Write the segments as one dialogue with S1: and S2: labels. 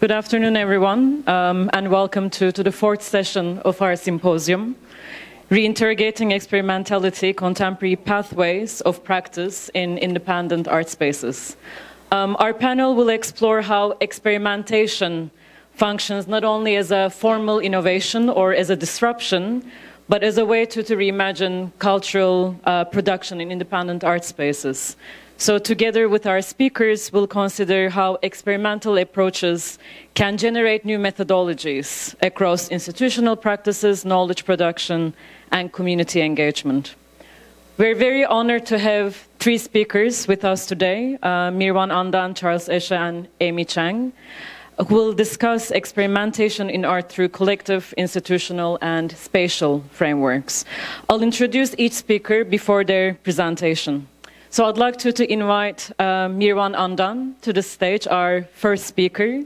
S1: Good afternoon, everyone, and welcome to the fourth session of our symposium, Reinterrogating Experimentality, Contemporary Pathways of Practice in Independent Art Spaces. Our panel will explore how experimentation functions not only as a formal innovation or as a disruption, but as a way to reimagine cultural production in independent art spaces. So together with our speakers, we'll consider how experimental approaches can generate new methodologies across institutional practices, knowledge production, and community engagement. We're very honored to have three speakers with us today, Mirwan Andan, Charles Esche, and Amy Chang, who will discuss experimentation in art through collective, institutional, and spatial frameworks. I'll introduce each speaker before their presentation. So I'd like to invite Mirwan Andan to the stage, our first speaker.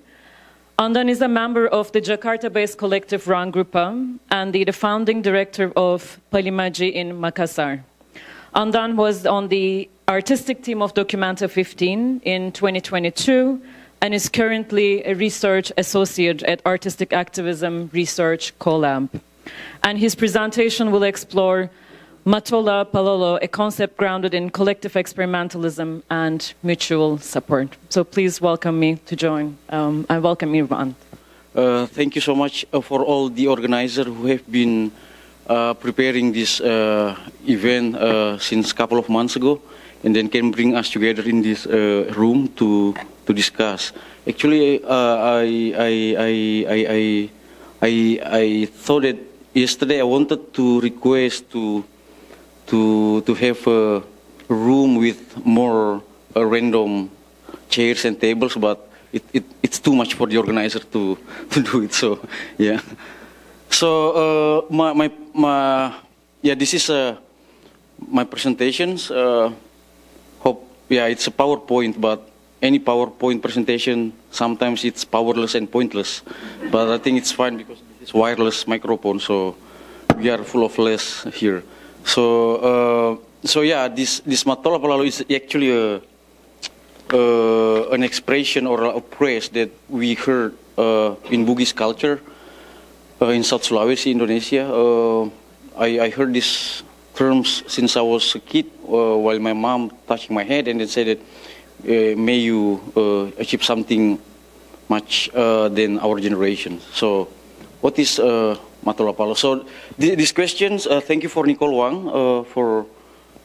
S1: Andan is a member of the Jakarta-based collective Rangrupa and the founding director of Palimaji in Makassar. Andan was on the artistic team of Documenta 15 in 2022 and is currently a research associate at Artistic Activism Research Collab. And his presentation will explore Matola Palolo, a concept grounded in collective experimentalism and mutual support. So please welcome me to join. I welcome Mirwan.
S2: Thank you so much for all the organizers who have been preparing this event since a couple of months ago, and then can bring us together in this room to discuss. Actually, I thought that yesterday I wanted to request to have a room with more random chairs and tables, but it's too much for the organizer to do it. So yeah. So this is my presentations. It's a PowerPoint, but any PowerPoint presentation sometimes it's powerless and pointless. But I think it's fine because it's wireless microphone, so we are full of less here. So this Matola Palolo is actually an expression or a phrase that we heard in Bugis culture in South Sulawesi, Indonesia. I heard these terms since I was a kid, while my mom touching my head and then said that may you achieve something much than our generation. So what is Matola Palolo? So these questions, thank you for Nicole Wang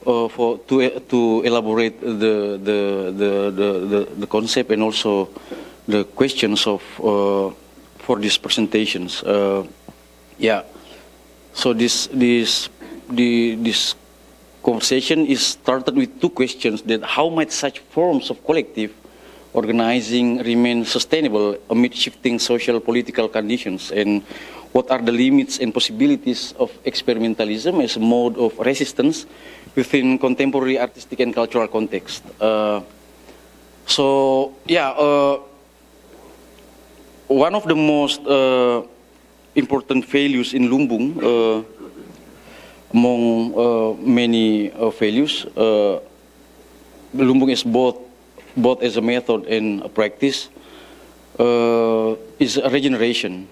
S2: to elaborate the concept and also the questions of for these presentations. So this conversation is started with two questions: that how might such forms of collective organizing remain sustainable amid shifting social political conditions, and what are the limits and possibilities of experimentalism as a mode of resistance within contemporary artistic and cultural context. One of the most important values in Lumbung, among many values, Lumbung is both as a method and a practice, is a regeneration.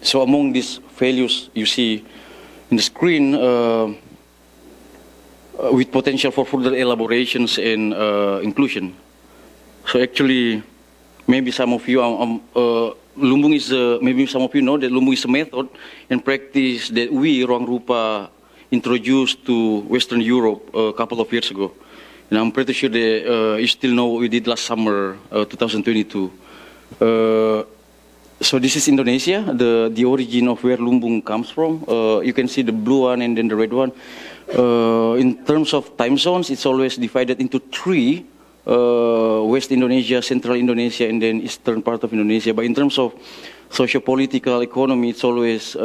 S2: So among these values you see in the screen, with potential for further elaborations and inclusion. So actually, maybe some of you, Lumbung is, maybe some of you know that Lumbung is a method and practice that we, Rangrupa, introduced to Western Europe a couple of years ago. And I'm pretty sure that you still know what we did last summer, 2022. So this is Indonesia, the origin of where Lumbung comes from. You can see the blue one and then the red one. In terms of time zones, it's always divided into three: West Indonesia, Central Indonesia, and then Eastern part of Indonesia. But in terms of socio-political economy, it's always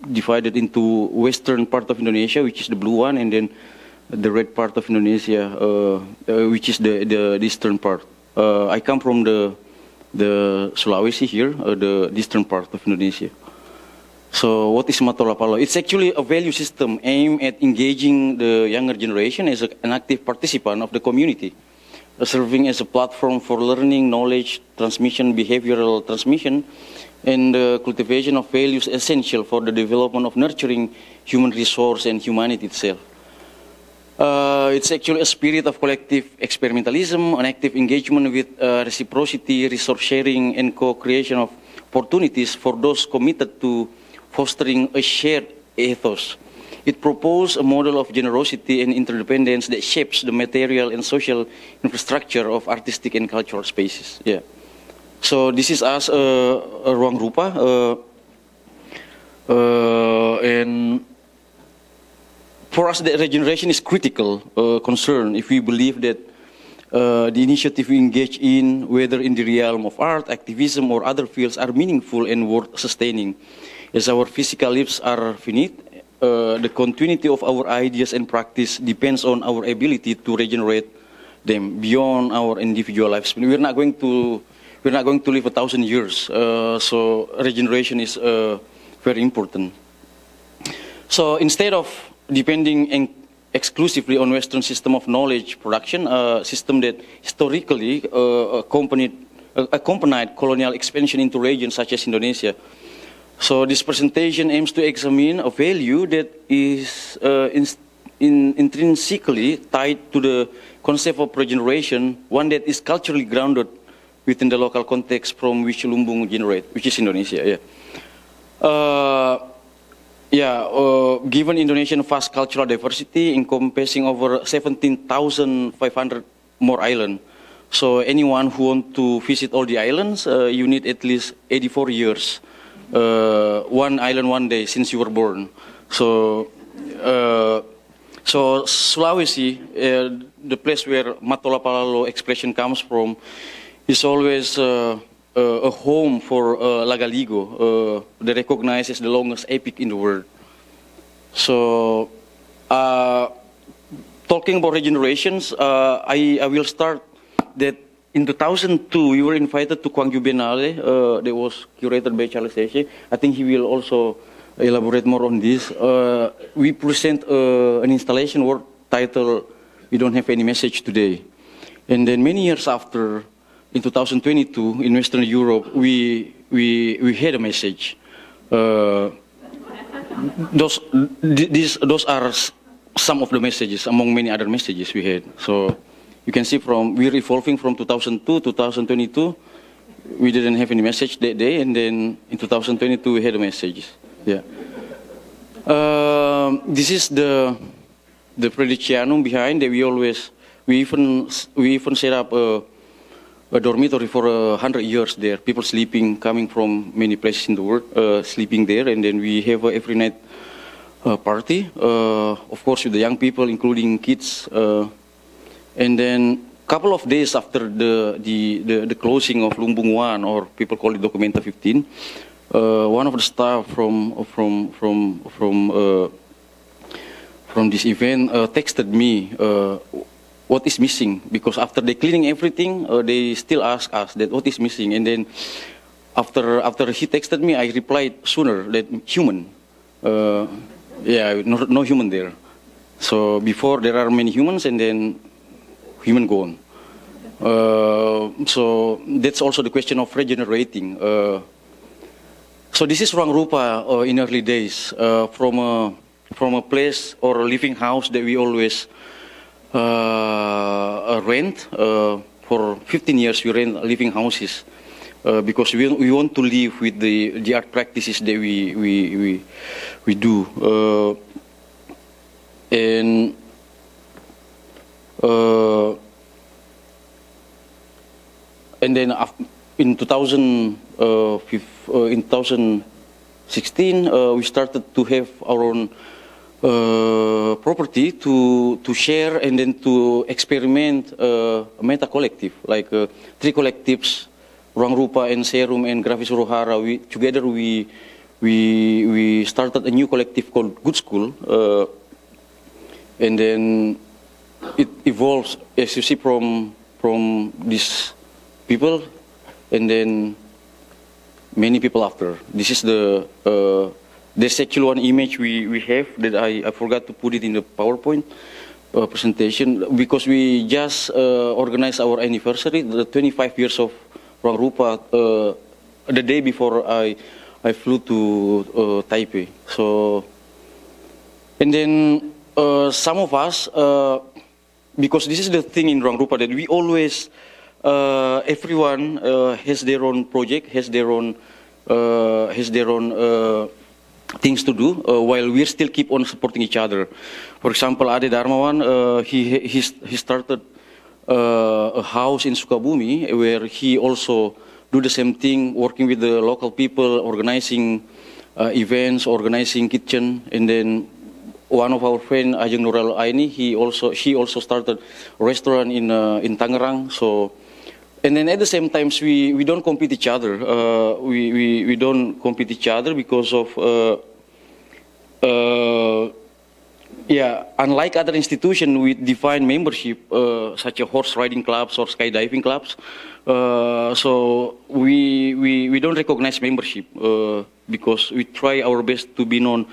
S2: divided into Western part of Indonesia, which is the blue one, and then the red part of Indonesia, which is the eastern part. I come from the Sulawesi here, the eastern part of Indonesia. So what is Matola Palolo? It's actually a value system aimed at engaging the younger generation as an active participant of the community serving as a platform for learning, knowledge transmission, behavioral transmission, and cultivation of values essential for the development of nurturing human resource and humanity itself. It's actually a spirit of collective experimentalism, an active engagement with reciprocity, resource sharing, and co-creation of opportunities for those committed to fostering a shared ethos. It proposed a model of generosity and interdependence that shapes the material and social infrastructure of artistic and cultural spaces. Yeah. So this is us, Ruang Rupa, and for us, the regeneration is critical concern if we believe that the initiative we engage in, whether in the realm of art, activism, or other fields, are meaningful and worth sustaining. As our physical lives are finite, the continuity of our ideas and practice depends on our ability to regenerate them beyond our individual lives. We're not going to live 1,000 years, so regeneration is very important. So instead of depending exclusively on Western system of knowledge production, a system that historically accompanied colonial expansion into regions such as Indonesia. So this presentation aims to examine a value that is intrinsically tied to the concept of regeneration, one that is culturally grounded within the local context from which Lumbung generate, which is Indonesia. Given Indonesian vast cultural diversity encompassing over 17,500 more islands, so anyone who wants to visit all the islands, you need at least 84 years, one island one day since you were born. So Sulawesi, the place where Matola Palalo expression comes from, is always a home for Lagaligo, they recognize as the longest epic in the world. So, talking about regenerations, I will start that in 2002 we were invited to Gwangju Biennale, that was curated by Charles Sesche. I think he will also elaborate more on this. We present an installation work titled "We Don't Have Any Message Today," and then many years after, in 2022, in Western Europe, we had a message. Those are some of the messages among many other messages we had. So you can see we're evolving from 2002 to 2022. We didn't have any message that day, and then in 2022 we had a message. Yeah. This is the Predicianum behind that we even set up a dormitory for 100 years there. People sleeping, coming from many places in the world, sleeping there, and then we have every night party, of course with the young people, including kids. And then a couple of days after the closing of Lumbung 1, or people call it Documenta 15, one of the staff from this event texted me. What is missing? Because after they cleaning everything, they still ask us that what is missing. And then after he texted me, I replied sooner that human. No human there. So before there are many humans, and then human gone. So that's also the question of regenerating. So this is Ruang Rupa in early days, from a place or a living house that we always rent. For 15 years we rent living houses because we want to live with the art practices that we do. And then in 2016 we started to have our own property to share and then to experiment a meta collective, like 3 collectives, Ruang Rupa and Serum and Grafis Rohara. Together we started a new collective called Good School, and then it evolves, as you see, from these people, and then many people after. This is there's actually one image we have that I forgot to put it in the PowerPoint. presentation because we just organized our anniversary, the 25 years of Ruang Rupa, the day before I flew to Taipei. So, and then some of us, because this is the thing in Ruang Rupa that we always, everyone has their own project, has their own things to do, while we still keep on supporting each other. For example, Ade Darmawan, he started a house in Sukabumi where he also do the same thing, working with the local people, organizing events, organizing kitchen, and then one of our friends, Ajeng Nurul Aini, she also started a restaurant in Tangerang. So. And then at the same time, we don't compete each other. We don't compete each other because of, unlike other institutions with defined membership, such as horse riding clubs or skydiving clubs, so we don't recognize membership because we try our best to be known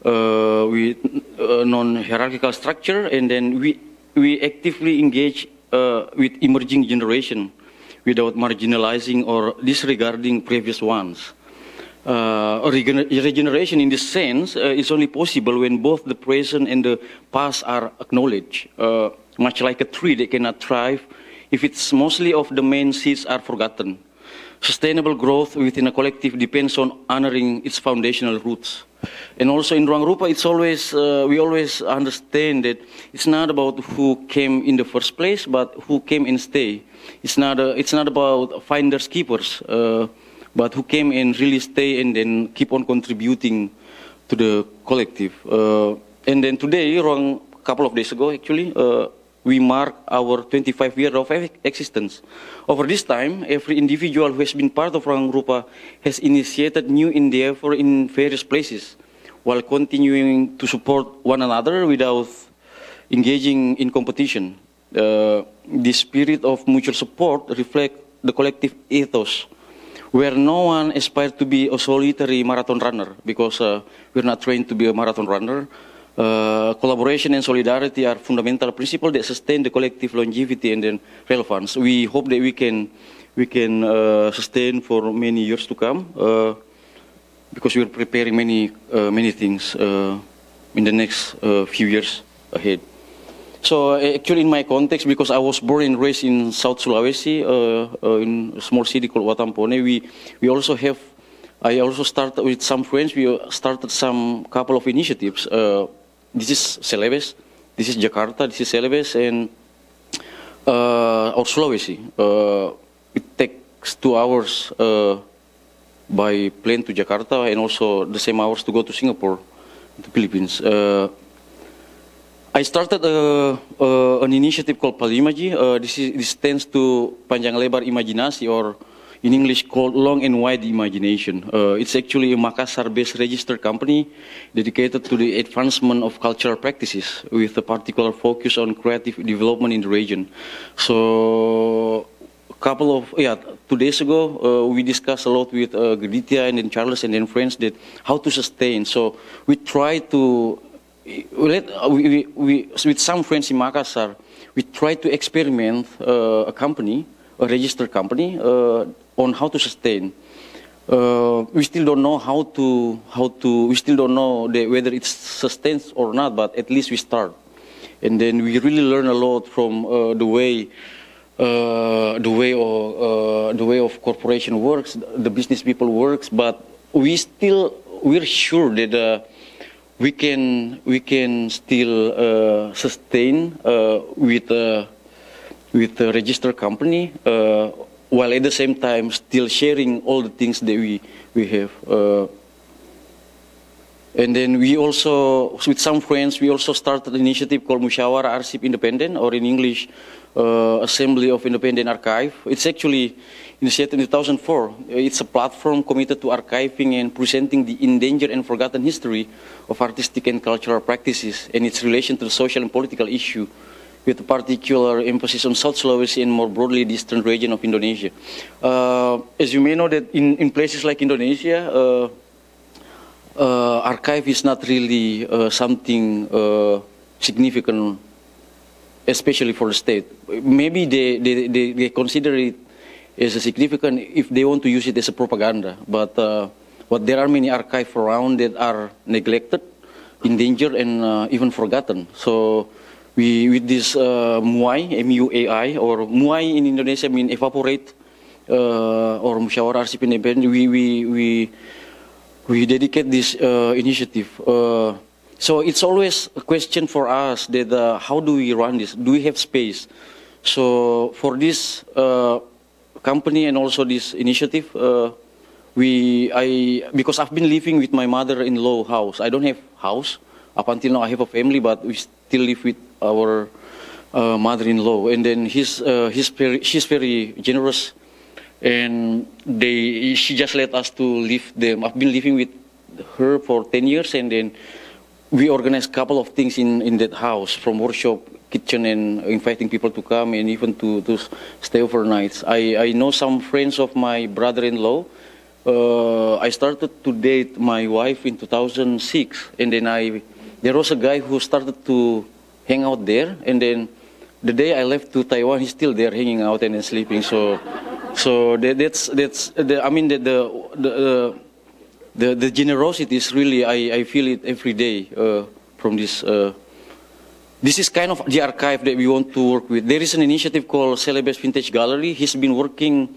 S2: with non-hierarchical structure, and then we actively engage with emerging generation, without marginalizing or disregarding previous ones. Regeneration in this sense is only possible when both the present and the past are acknowledged. Much like a tree that cannot thrive if its mostly of the main seeds are forgotten. Sustainable growth within a collective depends on honoring its foundational roots. And also in Ruang Rupa, it's always, we always understand that it's not about who came in the first place, but who came and stay. It's not about finders keepers, but who came and really stay and then keep on contributing to the collective. And then today, a couple of days ago actually, we mark our 25 years of existence. Over this time, every individual who has been part of Ruang Rupa has initiated new endeavor in various places, while continuing to support one another without engaging in competition. The spirit of mutual support reflects the collective ethos, where no one aspires to be a solitary marathon runner, because we're not trained to be a marathon runner. Collaboration and solidarity are fundamental principles that sustain the collective longevity and then relevance. We hope that we can sustain for many years to come, because we're preparing many things in the next few years ahead. So actually in my context, because I was born and raised in South Sulawesi, in a small city called Watampone, we also have, I also started with some friends, we started some couple of initiatives. This is Celebes, this is Jakarta, this is Celebes, and or Sulawesi. It takes 2 hours by plane to Jakarta, and also the same hours to go to Singapore, the Philippines. I started an initiative called Palimaji. This stands to Panjang Lebar Imajinasi, or in English called Long and Wide Imagination. It's actually a Makassar-based registered company dedicated to the advancement of cultural practices with a particular focus on creative development in the region. So, couple of 2 days ago, we discussed a lot with Griditya and then Charles and then friends that how to sustain. So we try to, with some friends in Makassar, we try to experiment a company, a registered company, on how to sustain. We still don't know we still don't know whether it sustains or not, but at least we start. And then we really learn a lot from the way of corporation works, the business people works, but we're sure that we can still sustain with a registered company, while at the same time still sharing all the things that we have. And then we also, with some friends, we also started an initiative called Musyawara Arsip Independent, or in English, Assembly of Independent Archive. It's actually initiated in 2004. It's a platform committed to archiving and presenting the endangered and forgotten history of artistic and cultural practices and its relation to the social and political issue, with a particular emphasis on South Sulawesi and more broadly the eastern region of Indonesia. As you may know that in places like Indonesia, archive is not really something significant especially for the state. Maybe they consider it as a significant if they want to use it as a propaganda. But there are many archives around that are neglected, endangered, and even forgotten. So with this MUAI, M-U-A-I, or MUAI in Indonesia means evaporate, or Musyawarah Arsip Independent, we dedicate this initiative. So it's always a question for us that how do we run this? Do we have space? So for this company and also this initiative, because I've been living with my mother-in-law house. I don't have house. Up until now I have a family, but we still live with our mother-in-law. And then she's very generous, and she just let us to live them. I've been living with her for 10 years, and then we organized a couple of things in that house, from workshop, kitchen, and inviting people to come, and even to stay overnight. I know some friends of my brother-in-law. I started to date my wife in 2006, and then there was a guy who started to hang out there, and then the day I left to Taiwan, he's still there hanging out and then sleeping. So the generosity is really, I feel it every day from this. This is kind of the archive that we want to work with. There is an initiative called Celebes Vintage Gallery. He's been working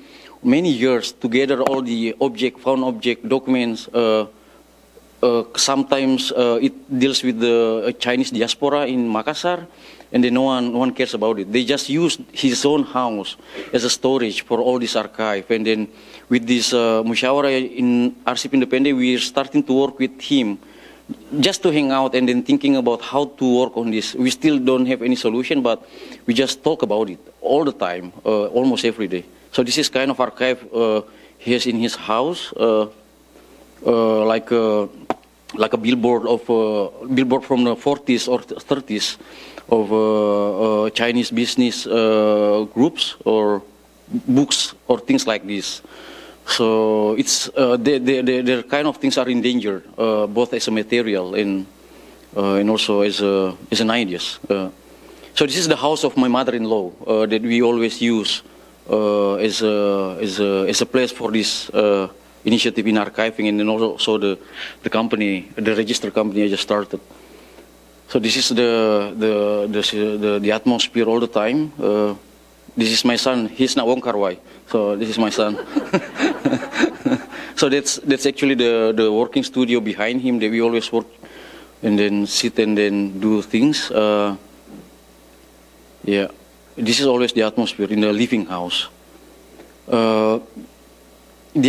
S2: many years to gather all the found object documents. Sometimes it deals with the Chinese diaspora in Makassar, and then no one cares about it. They just use his own house as a storage for all this archive. And then with this Musyawarah in Arsip Independent, we are starting to work with him just to hang out and then thinking about how to work on this. We still don't have any solution, but we just talk about it all the time, almost every day. So this is kind of archive he has in his house, like a billboard from the 40s or 30s of Chinese business groups or books or things like this. So it's their kind of things are in danger, both as a material and also as an ideas. So this is the house of my mother-in-law that we always use as a place for this initiative in archiving, and then also the company, the register company I just started. So this is the atmosphere all the time. This is my son. He's not Wong Kar-wai, so this is my son. So that's actually the working studio behind him that we always work and then sit and then do things. Yeah, this is always the atmosphere in the living house. The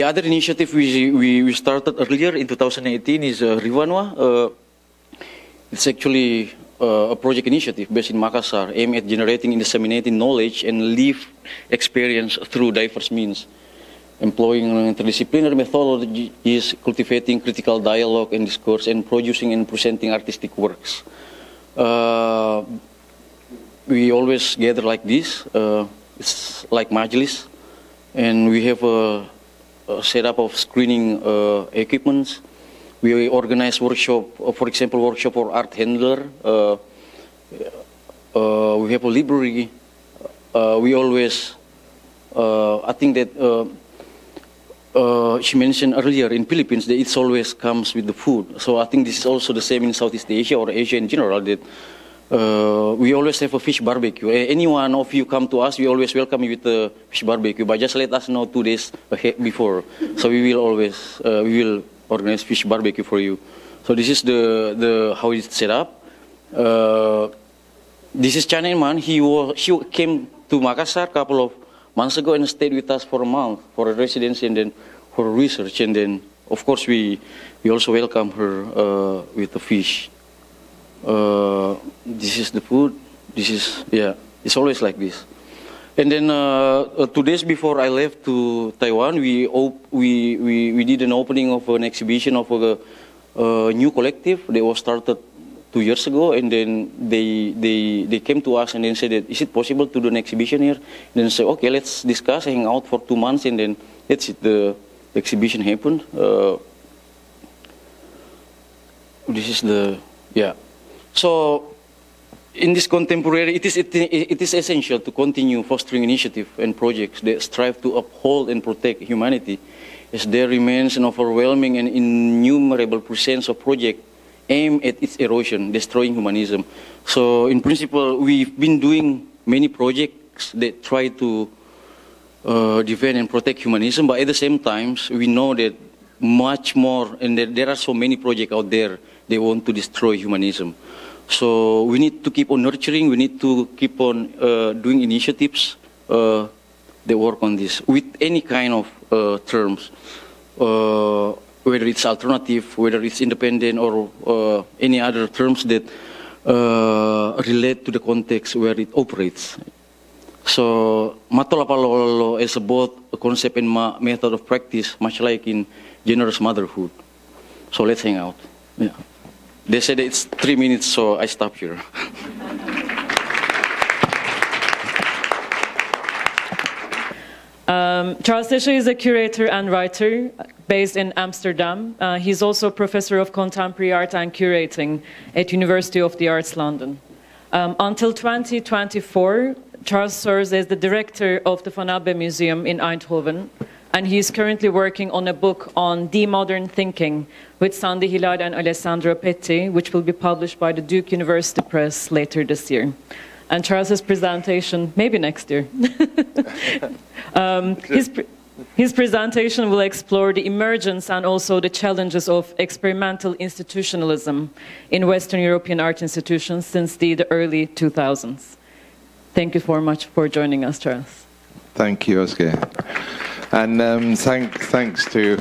S2: other initiative we started earlier in 2018 is Riwanwa. It's actually a project initiative based in Makassar, aimed at generating and disseminating knowledge and lived experience through diverse means, employing interdisciplinary methodologies, cultivating critical dialogue and discourse, and producing and presenting artistic works. We always gather like this. It's like majlis, and we have a setup of screening equipments. We organize workshop, for example, workshop for art handler. We have a library. We always, I think that she mentioned earlier in Philippines that it always comes with the food. So I think this is also the same in Southeast Asia or Asia in general, that we always have a fish barbecue. Any one of you come to us, we always welcome you with a fish barbecue, but just let us know 2 days ahead before. So we will always, we will organize fish barbecue for you. So this is the how it's set up. This is Chan Man. She came to Makassar a couple of months ago and stayed with us for a month for a residency and then for research. And then, of course, we also welcome her with the fish. This is the food. This is, yeah, it's always like this. And then 2 days before I left to Taiwan, we did an opening of an exhibition of a new collective that was started 2 years ago. And then they came to us and then said that, is it possible to do an exhibition here? And then say, okay, let's discuss, hang out for 2 months, and then that's it. The exhibition happened. This is the, yeah. So in this contemporary, it is essential to continue fostering initiatives and projects that strive to uphold and protect humanity, as there remains an overwhelming and innumerable presence of projects aimed at its erosion, destroying humanism. So, in principle, we've been doing many projects that try to defend and protect humanism, but at the same time, we know that much more, and there are so many projects out there that want to destroy humanism. So we need to keep on nurturing, we need to keep on doing initiatives that work on this, with any kind of terms, whether it's alternative, whether it's independent, or any other terms that relate to the context where it operates. So, matolapalolo is both a concept and method of practice, much like in generous motherhood. So let's hang out. Yeah. They said it's 3 minutes, so I stop here.
S1: Charles Teschel is a curator and writer based in Amsterdam. He's also professor of contemporary art and curating at University of the Arts London. Until 2024, Charles serves as the director of the Van Abbe Museum in Eindhoven, and he is currently working on a book on demodern thinking with Sandy Hilal and Alessandro Petti, which will be published by the Duke University Press later this year. And Charles's presentation, maybe next year. His presentation will explore the emergence and also the challenges of experimental institutionalism in Western European art institutions since the early 2000s. Thank you so much for joining us, Charles.
S3: Thank you, Oscar. And thanks to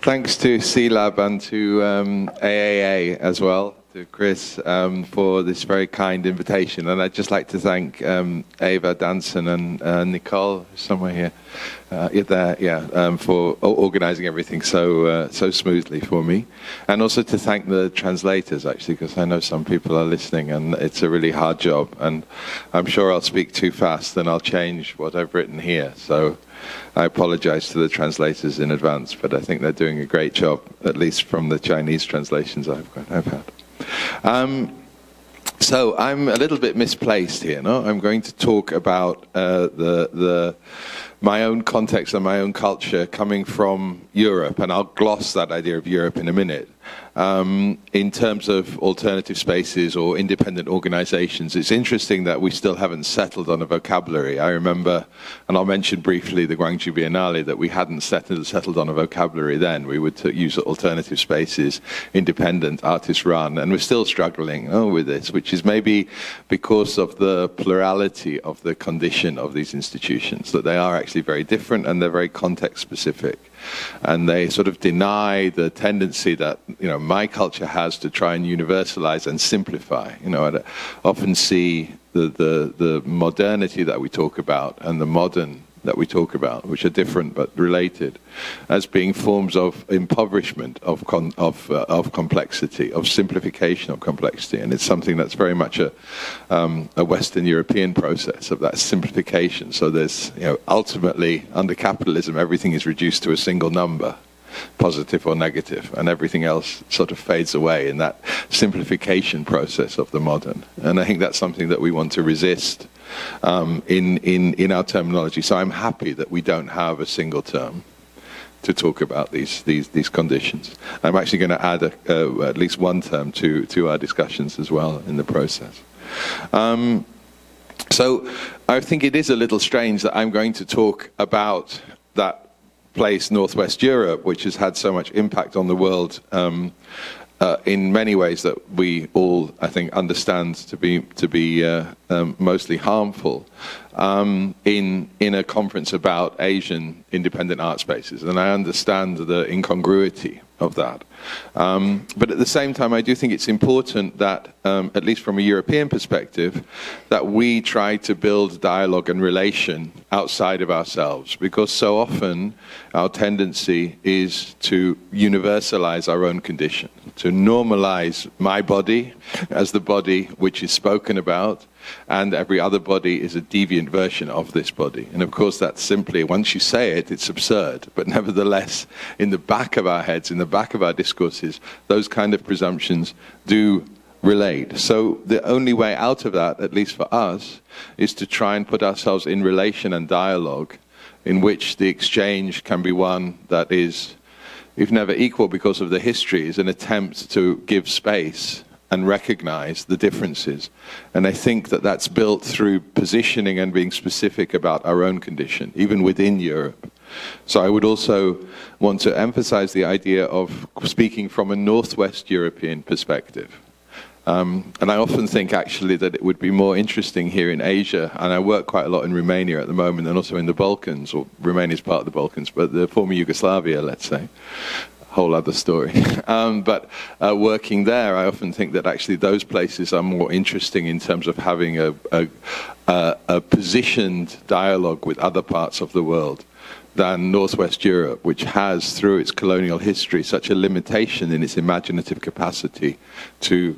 S3: CLAB and to AAA as well, to Chris, for this very kind invitation. And I'd just like to thank Eva Danson and Nicole, somewhere here, for organising everything so smoothly for me. And also to thank the translators, actually, because I know some people are listening and it's a really hard job. And I'm sure I'll speak too fast and I'll change what I've written here. So I apologize to the translators in advance, but I think they're doing a great job, at least from the Chinese translations I've had. So I'm a little bit misplaced here, no? I'm going to talk about my own context and my own culture coming from Europe, and I'll gloss that idea of Europe in a minute. In terms of alternative spaces or independent organizations, it's interesting that we still haven't settled on a vocabulary. I remember, and I'll mention briefly the Guangzhou Biennale, that we hadn't settled on a vocabulary then. We would use alternative spaces, independent, artist-run, and we're still struggling with this, which is maybe because of the plurality of the condition of these institutions, that they are actually very different and they're very context-specific. And they sort of deny the tendency that, my culture has to try and universalize and simplify. I often see the modernity that we talk about and the modern that we talk about, which are different but related, as being forms of impoverishment of complexity, of simplification of complexity. And it's something that's very much a Western European process of that simplification. So there's, ultimately, under capitalism, everything is reduced to a single number, positive or negative, and everything else sort of fades away in that simplification process of the modern. And I think that's something that we want to resist in our terminology. So I'm happy that we don't have a single term to talk about these conditions. I'm actually going to add at least one term to our discussions as well in the process. So I think it is a little strange that I'm going to talk about that place, Northwest Europe, which has had so much impact on the world in many ways that we all, I think, understand to be mostly harmful, in a conference about Asian independent art spaces. And I understand the incongruity of that. But at the same time, I do think it's important that, at least from a European perspective, that we try to build dialogue and relation outside of ourselves, because so often our tendency is to universalize our own condition, to normalize my body as the body which is spoken about, and every other body is a deviant version of this body. And of course, that's simply, once you say it, it's absurd. But nevertheless, in the back of our heads, in the back of our discourses, those kind of presumptions do relate. So the only way out of that, at least for us, is to try and put ourselves in relation and dialogue in which the exchange can be one that is, if never equal because of the history, is an attempt to give space and recognize the differences. And I think that that's built through positioning and being specific about our own condition, even within Europe. So I would also want to emphasize the idea of speaking from a Northwest European perspective. And I often think actually that it would be more interesting here in Asia, and I work quite a lot in Romania at the moment and also in the Balkans, or Romania is part of the Balkans, but the former Yugoslavia, let's say. Whole other story. But working there, I often think that actually those places are more interesting in terms of having a positioned dialogue with other parts of the world than Northwest Europe, which has, through its colonial history, such a limitation in its imaginative capacity to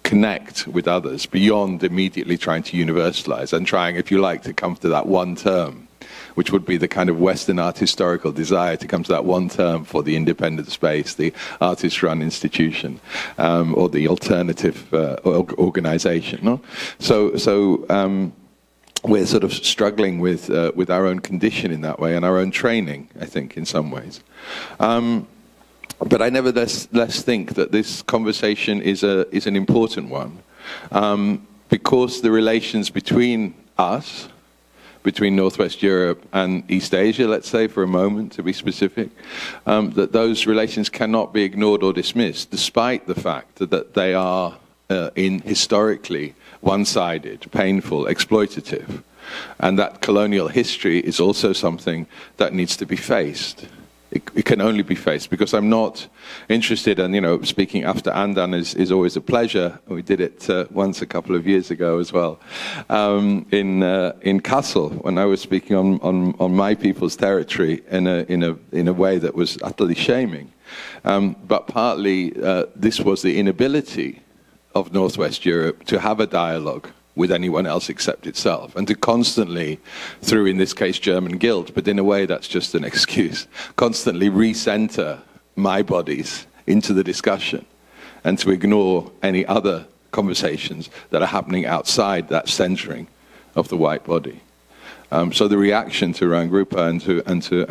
S3: connect with others beyond immediately trying to universalize and trying, if you like, to come to that one term, which would be the kind of Western art historical desire to come to that one term for the independent space, the artist-run institution, or the alternative organization. No? So we're sort of struggling with our own condition in that way and our own training, I think, in some ways. But I nevertheless think that this conversation is an important one, because the relations between us, between Northwest Europe and East Asia, let's say, for a moment, to be specific, that those relations cannot be ignored or dismissed, despite the fact that they are historically one-sided, painful, exploitative, and that colonial history is also something that needs to be faced. It can only be faced, because I'm not interested in, speaking after Andan is always a pleasure. We did it once a couple of years ago as well, in Kassel, when I was speaking on my people's territory in a way that was utterly shaming. But partly this was the inability of Northwest Europe to have a dialogue with anyone else except itself, and to constantly, through, in this case, German guilt, but in a way that's just an excuse, constantly recenter my bodies into the discussion, and to ignore any other conversations that are happening outside that centering of the white body. So the reaction to Rangrupa and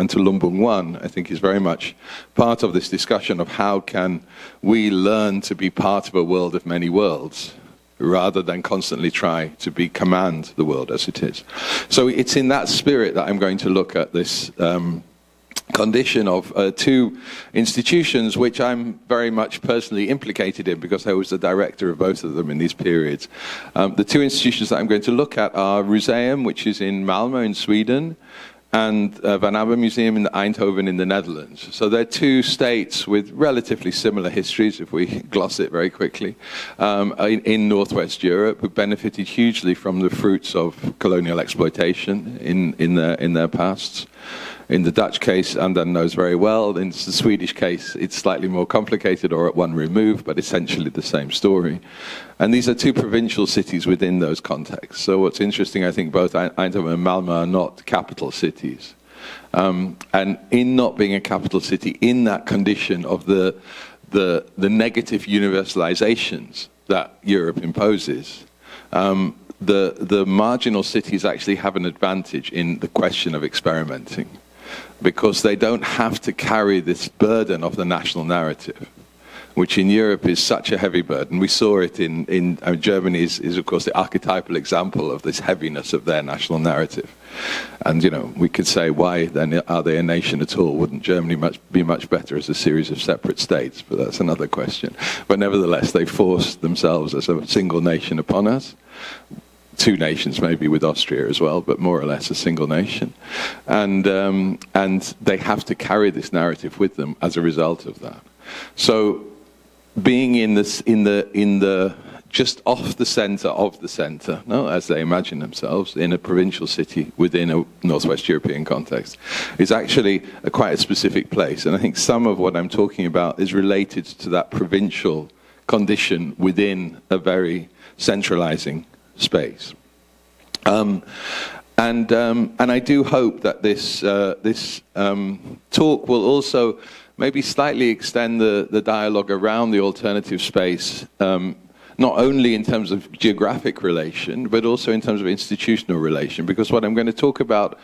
S3: to Lumbung 1, I think, is very much part of this discussion of how can we learn to be part of a world of many worlds, rather than constantly try to command the world as it is. So it's in that spirit that I'm going to look at this condition of two institutions which I'm very much personally implicated in, because I was the director of both of them in these periods. The two institutions that I'm going to look at are Rooseum, which is in Malmö in Sweden, and Van Abbe Museum in Eindhoven in the Netherlands. So they're two states with relatively similar histories, if we gloss it very quickly, in Northwest Europe, who benefited hugely from the fruits of colonial exploitation in their pasts. In the Dutch case, Andan knows very well. In the Swedish case, it's slightly more complicated, or at one remove, but essentially the same story. And these are two provincial cities within those contexts. So what's interesting, I think, both Eindhoven and Malmö are not capital cities. And in not being a capital city, in that condition of the negative universalizations that Europe imposes, the marginal cities actually have an advantage in the question of experimenting, because they don't have to carry this burden of the national narrative, which in Europe is such a heavy burden. We saw it in Germany is of course the archetypal example of this heaviness of their national narrative. And we could say, why then are they a nation at all? Wouldn't Germany be much better as a series of separate states? But that's another question. But nevertheless, they forced themselves as a single nation upon us. Two nations, maybe with Austria as well, but more or less a single nation, and they have to carry this narrative with them as a result of that. So, being in the just off the center of the center, no, as they imagine themselves, in a provincial city within a Northwest European context, is actually quite a specific place. And I think some of what I'm talking about is related to that provincial condition within a very centralizing space. And I do hope that this talk will also maybe slightly extend the dialogue around the alternative space not only in terms of geographic relation, but also in terms of institutional relation. Because what I'm going to talk about,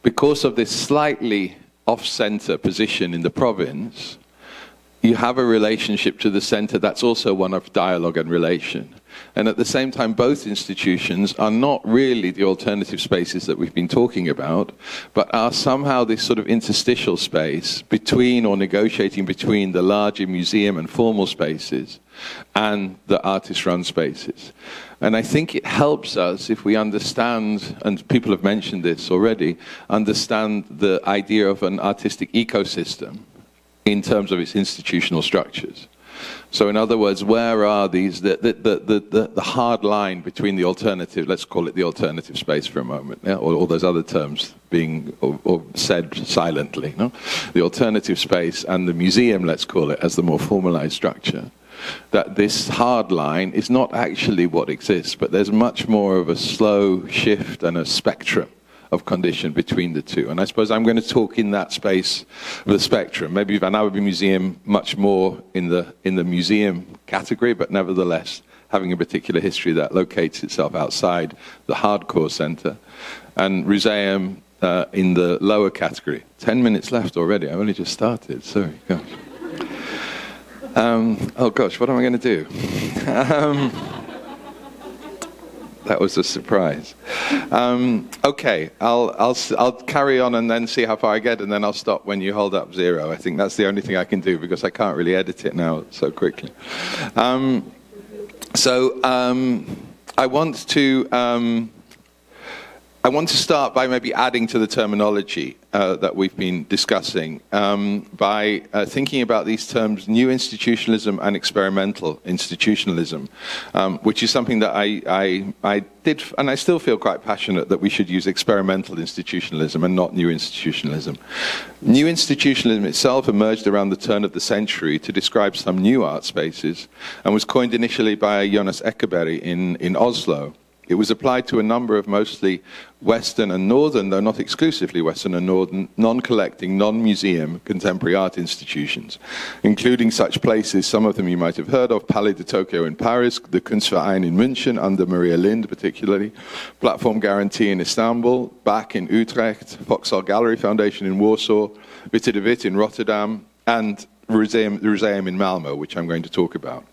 S3: because of this slightly off-center position in the province, you have a relationship to the center that's also one of dialogue and relation. And at the same time, both institutions are not really the alternative spaces that we've been talking about, but are somehow this sort of interstitial space between, or negotiating between, the larger museum and formal spaces and the artist-run spaces. And I think it helps us if we understand, and people have mentioned this already, understand the idea of an artistic ecosystem in terms of its institutional structures. So in other words, where are these, the hard line between the alternative, let's call it the alternative space for a moment, yeah? Or all those other terms being or said silently, no? The alternative space and the museum, let's call it, as the more formalized structure. That this hard line is not actually what exists, but there's much more of a slow shift and a spectrum of condition between the two. And I suppose I'm going to talk in that space of the spectrum. Maybe Van Abbe Museum much more in the museum category, but nevertheless having a particular history that locates itself outside the hardcore center. And Ruseum in the lower category. 10 minutes left already. I've only just started. Sorry, gosh. Oh gosh, what am I going to do? That was a surprise. Okay, I'll carry on and then see how far I get, and then I'll stop when you hold up 0. I think that's the only thing I can do, because I can't really edit it now so quickly. I want to start by maybe adding to the terminology that we've been discussing by thinking about these terms, new institutionalism and experimental institutionalism, which is something that I did, and I still feel quite passionate that we should use experimental institutionalism and not new institutionalism. New institutionalism itself emerged around the turn of the century to describe some new art spaces and was coined initially by Jonas Eckerberg in Oslo. It was applied to a number of mostly Western and Northern, though not exclusively Western and Northern, non-collecting, non-museum contemporary art institutions, including such places, some of them you might have heard of, Palais de Tokyo in Paris, the Kunstverein in München, under Maria Lind particularly, Platform Guarantee in Istanbul, BAC in Utrecht, Vauxhall Gallery Foundation in Warsaw, Witte de Wit in Rotterdam, and the Ruseum in Malmö, which I'm going to talk about.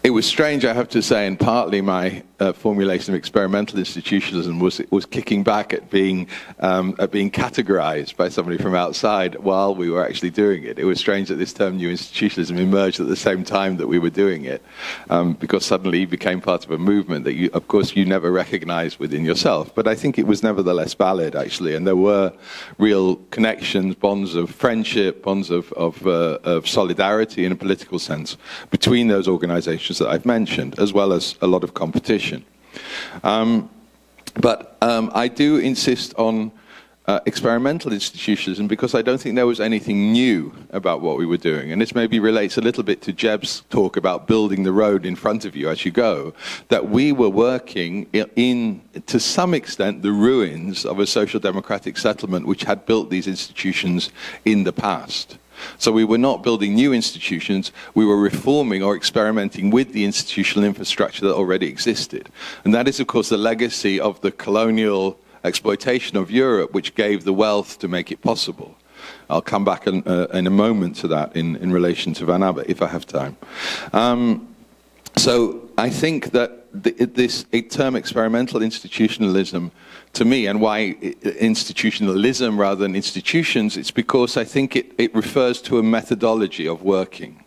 S3: It was strange, I have to say, and partly my formulation of experimental institutionalism was kicking back at being categorized by somebody from outside while we were actually doing it. It was strange that this term new institutionalism emerged at the same time that we were doing it, because suddenly it became part of a movement that you, of course, you never recognized within yourself. But I think it was nevertheless valid, actually, and there were real connections, bonds of friendship, bonds of solidarity in a political sense between those organizations that I've mentioned, as well as a lot of competition. But I do insist on experimental institutionalism because I don't think there was anything new about what we were doing. And this maybe relates a little bit to Jeb's talk about building the road in front of you as you go, that we were working in, to some extent, the ruins of a social democratic settlement which had built these institutions in the past. So we were not building new institutions, we were reforming or experimenting with the institutional infrastructure that already existed. And that is, of course, the legacy of the colonial exploitation of Europe, which gave the wealth to make it possible. I'll come back in a moment to that in relation to Van Abbe, if I have time. So I think that this term experimental institutionalism, to me, and why institutionalism rather than institutions, it's because I think it refers to a methodology of working.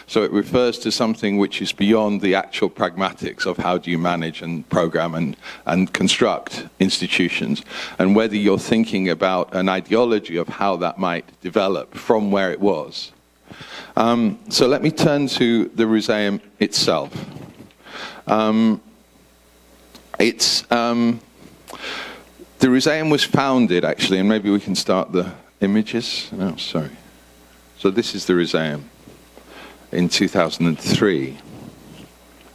S3: So it refers to something which is beyond the actual pragmatics of how do you manage and program and construct institutions, and whether you're thinking about an ideology of how that might develop from where it was. So let me turn to the Ruseum itself. The Ruseum was founded, actually, and maybe we can start the images. No, sorry. So this is the Ruseum in 2003.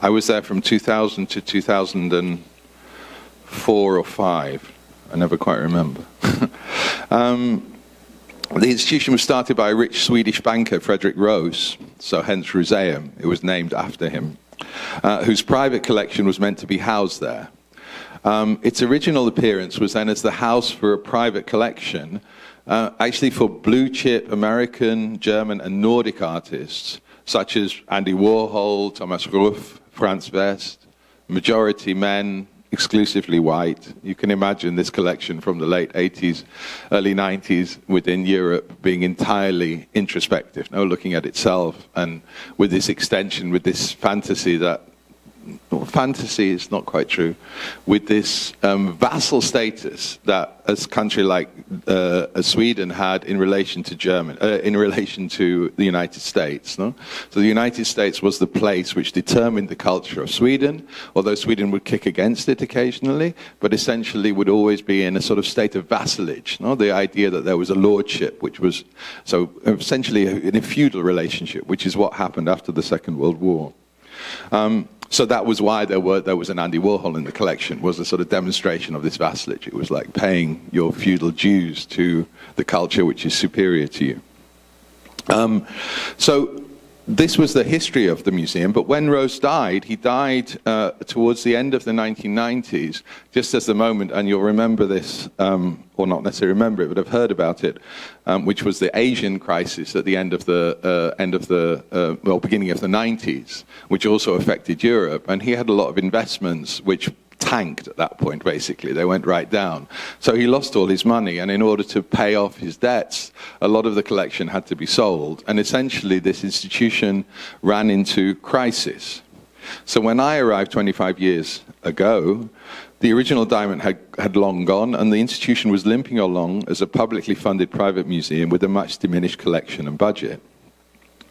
S3: I was there from 2000 to 2004 or 5. I never quite remember. The institution was started by a rich Swedish banker, Frederick Rose, so hence Ruseum. It was named after him. whose private collection was meant to be housed there. Its original appearance was then as the house for a private collection, actually for blue-chip American, German, and Nordic artists, such as Andy Warhol, Thomas Ruff, Franz West, majority men, exclusively white. You can imagine this collection from the late 80s, early 90s within Europe being entirely introspective, looking at itself, and with this extension, with this fantasy that, well, fantasy is not quite true, with this vassal status that a country like Sweden had in relation to in relation to the United States. No? So the United States was the place which determined the culture of Sweden, although Sweden would kick against it occasionally, but essentially would always be in a sort of state of vassalage. No? The idea that there was a lordship, which was so essentially in a feudal relationship, which is what happened after the Second World War. So that was why there was an Andy Warhol in the collection, was a sort of demonstration of this vassalage. It was like paying your feudal dues to the culture which is superior to you. So this was the history of the museum, but when Rose died, he died towards the end of the 1990s, just as the moment, and you'll remember this, or not necessarily remember it, but I've heard about it, which was the Asian crisis at the end of the, beginning of the 90s, which also affected Europe, and he had a lot of investments which tanked at that point, basically. They went right down. So he lost all his money, and in order to pay off his debts, a lot of the collection had to be sold, and essentially this institution ran into crisis. So when I arrived 25 years ago, the original Diamond had long gone, and the institution was limping along as a publicly funded private museum with a much diminished collection and budget.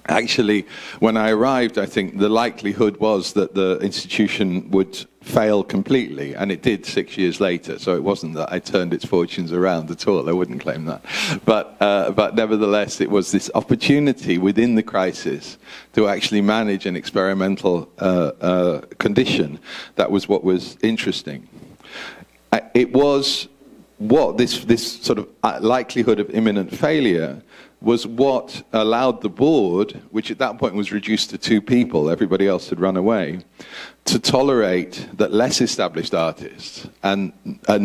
S3: Actually, when I arrived, I think the likelihood was that the institution would fail completely, and it did 6 years later, so it wasn't that I turned its fortunes around at all. I wouldn't claim that. But nevertheless, it was this opportunity within the crisis to actually manage an experimental condition that was what was interesting. It was what this sort of likelihood of imminent failure was what allowed the board, which at that point was reduced to 2 people, everybody else had run away, to tolerate that less established artists and a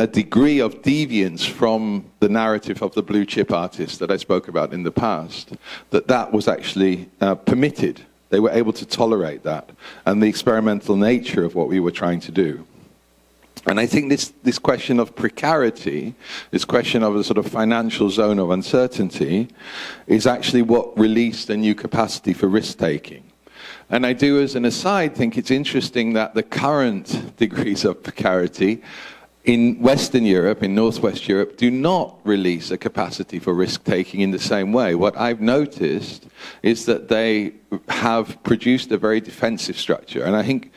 S3: degree of deviance from the narrative of the blue chip artists that I spoke about in the past, that was actually permitted. They were able to tolerate that and the experimental nature of what we were trying to do. And I think this question of precarity, this question of a sort of financial zone of uncertainty, is actually what released a new capacity for risk-taking. And I do, as an aside, think it's interesting that the current degrees of precarity in Western Europe, in Northwest Europe, do not release a capacity for risk-taking in the same way. What I've noticed is that they have produced a very defensive structure. And I think,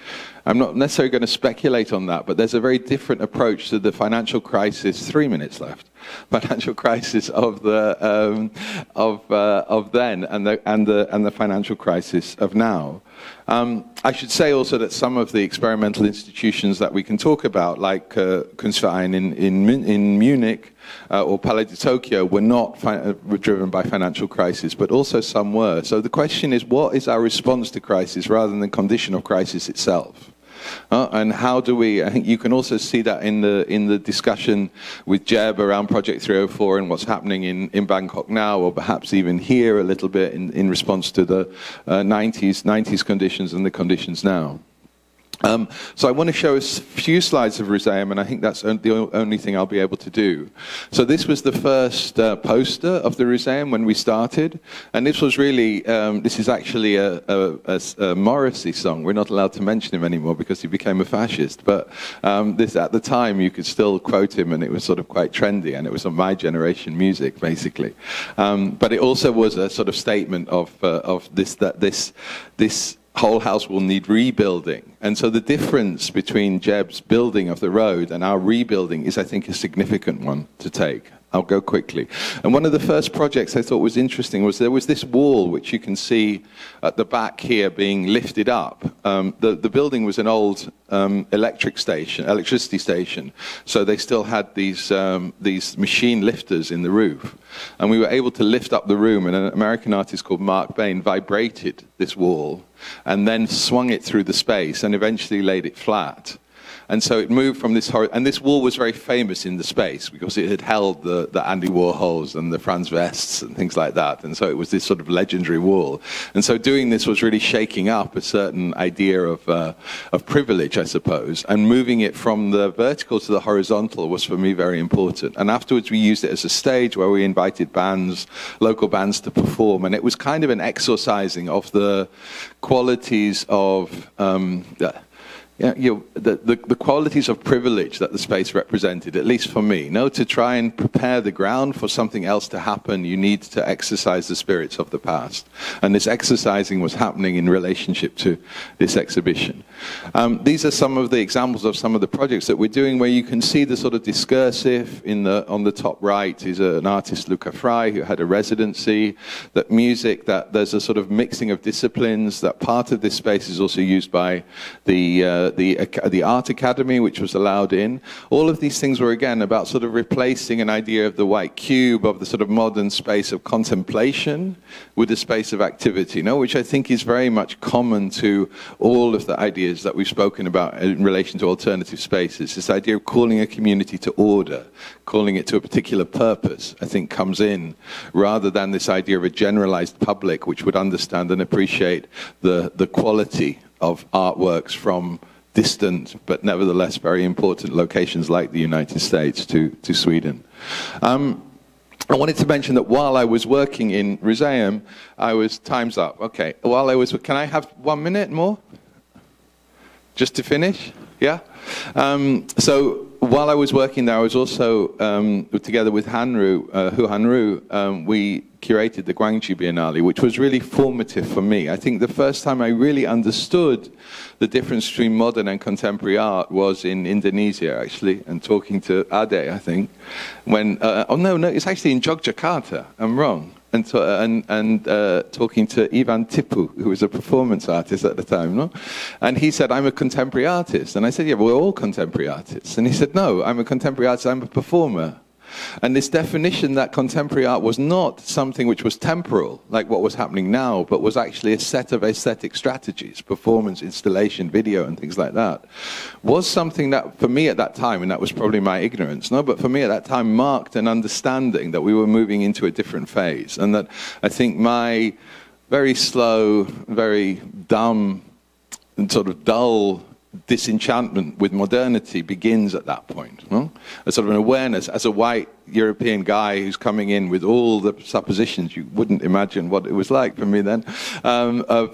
S3: I'm not necessarily going to speculate on that, but there's a very different approach to the financial crisis, 3 minutes left, financial crisis of then and the financial crisis of now. I should say also that some of the experimental institutions that we can talk about, like Kunstverein in Munich or Palais de Tokyo, were not were driven by financial crisis, but also some were. So the question is, what is our response to crisis rather than the condition of crisis itself? And how do we, I think you can also see that in the discussion with Jeb around Project 304 and what's happening in Bangkok now, or perhaps even here a little bit in response to the 90s conditions and the conditions now. So I want to show a few slides of Roseum, and I think that's the only thing I'll be able to do. So this was the first poster of the Roseum when we started, and this was really, this is actually a Morrissey song. We're not allowed to mention him anymore because he became a fascist, but this, at the time you could still quote him, and it was sort of quite trendy, and it was of my generation music, basically. But it also was a sort of statement of this whole house will need rebuilding. And so the difference between Jeb's building of the road and our rebuilding is, I think, a significant one to take. I'll go quickly. And one of the first projects I thought was interesting was there was this wall, which you can see at the back here being lifted up. The building was an old electricity station, so they still had these machine lifters in the roof. And we were able to lift up the room, and an American artist called Mark Bain vibrated this wall and then swung it through the space and eventually laid it flat. And so it moved from this, and this wall was very famous in the space because it had held the Andy Warhols and the Franz Wests and things like that. And so it was this sort of legendary wall. And so doing this was really shaking up a certain idea of privilege, I suppose. And moving it from the vertical to the horizontal was for me very important. And afterwards we used it as a stage where we invited bands, local bands to perform. And it was kind of an exorcising of the qualities of the qualities of privilege that the space represented, at least for me. To try and prepare the ground for something else to happen, you need to exercise the spirits of the past. And this exercising was happening in relationship to this exhibition. These are some of the examples of some of the projects that we're doing, where you can see the sort of discursive on the top right is an artist, Luca Frey, who had a residency, that music, that there's a sort of mixing of disciplines, that part of this space is also used by the Art Academy, which was allowed in. All of these things were, again, about sort of replacing an idea of the white cube, of the sort of modern space of contemplation, with a space of activity, which I think is very much common to all of the ideas that we've spoken about in relation to alternative spaces. This idea of calling a community to order, calling it to a particular purpose, I think comes in, rather than this idea of a generalized public which would understand and appreciate the quality of artworks from distant but nevertheless very important locations like the United States to Sweden. I wanted to mention that while I was working in Rooseum, time's up. Okay, can I have 1 minute more? Just to finish? Yeah? So while I was working there, I was also, together with Hu Hanru, we curated the Gwangju Biennale, which was really formative for me. I think the first time I really understood the difference between modern and contemporary art was in Indonesia, actually, and talking to Ade, I think, when, no, it's actually in Yogyakarta, I'm wrong. And talking to Ivan Tipu, who was a performance artist at the time, no? And he said, I'm a contemporary artist. And I said, yeah, but we're all contemporary artists. And he said, no, I'm a contemporary artist, I'm a performer. And this definition that contemporary art was not something which was temporal, like what was happening now, but was actually a set of aesthetic strategies, performance, installation, video, and things like that, was something that, for me at that time, and that was probably my ignorance, but for me at that time marked an understanding that we were moving into a different phase. And that I think my very slow, very dumb, and sort of dull disenchantment with modernity begins at that point. No? A sort of an awareness, as a white European guy who's coming in with all the suppositions, you wouldn't imagine what it was like for me then, of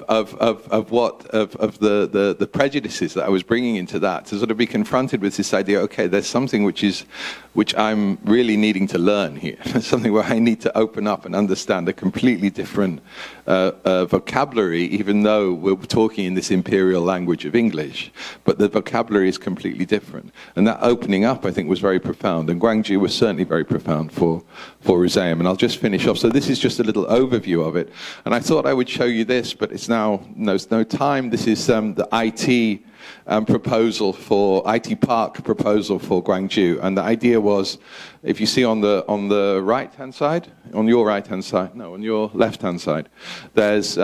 S3: the prejudices that I was bringing into that, to sort of be confronted with this idea, okay, there's something which I'm really needing to learn here, something where I need to open up and understand a completely different vocabulary, even though we're talking in this imperial language of English, but the vocabulary is completely different. And that opening up, I think, was very profound, and Gwangju was certainly very profound for Rooseum. And I'll just finish off. So this is just a little overview of it. And I thought I would show you this, but it's now no time. This is the IT proposal for IT Park proposal for Gwangju. And the idea was, if you see on the right-hand side, on your right-hand side, no, on your left-hand side, there's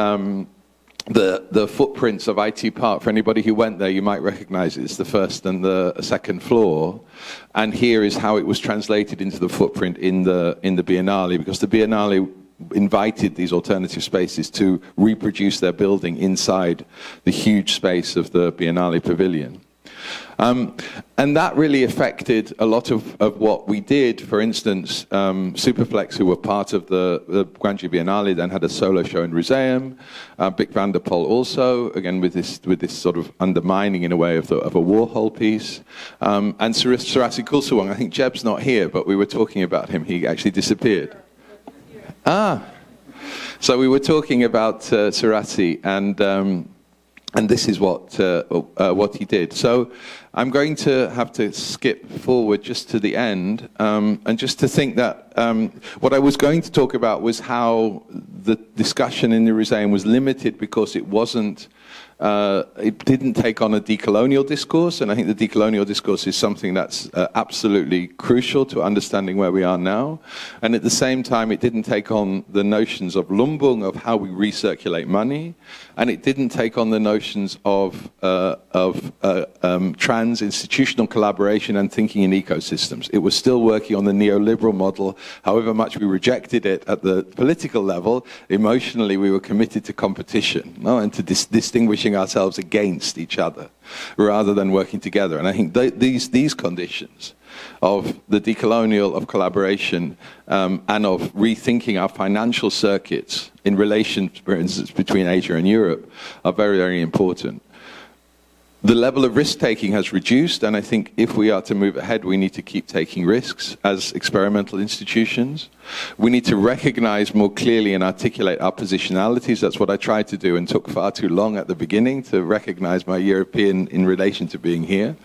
S3: the footprints of IT Park. For anybody who went there, you might recognize it. It's the first and the second floor. And here is how it was translated into the footprint in the Biennale, because the Biennale invited these alternative spaces to reproduce their building inside the huge space of the Biennale Pavilion. And that really affected a lot of what we did. For instance, Superflex, who were part of the Gwangju Biennale, then had a solo show in Rooseum. Bic van der Pol also, again with this sort of undermining in a way of a Warhol piece. And Surasi Kulsawong, I think Jeb's not here, but we were talking about him. He actually disappeared. So we were talking about Surasi, and And this is what he did. So I'm going to have to skip forward just to the end, and just to think that what I was going to talk about was how the discussion in the Museum was limited because it didn't take on a decolonial discourse, and I think the decolonial discourse is something that's absolutely crucial to understanding where we are now. And at the same time, it didn't take on the notions of Lumbung, of how we recirculate money, and it didn't take on the notions of trans-institutional collaboration and thinking in ecosystems. It was still working on the neoliberal model. However much we rejected it at the political level, emotionally we were committed to competition, no? And to distinguishing ourselves against each other rather than working together. And I think these conditions of the decolonial, of collaboration, and of rethinking our financial circuits in relation, for instance, between Asia and Europe are very, very important. The level of risk-taking has reduced, and I think if we are to move ahead, we need to keep taking risks as experimental institutions. We need to recognize more clearly and articulate our positionalities. That's what I tried to do and took far too long at the beginning, to recognize my European in relation to being here.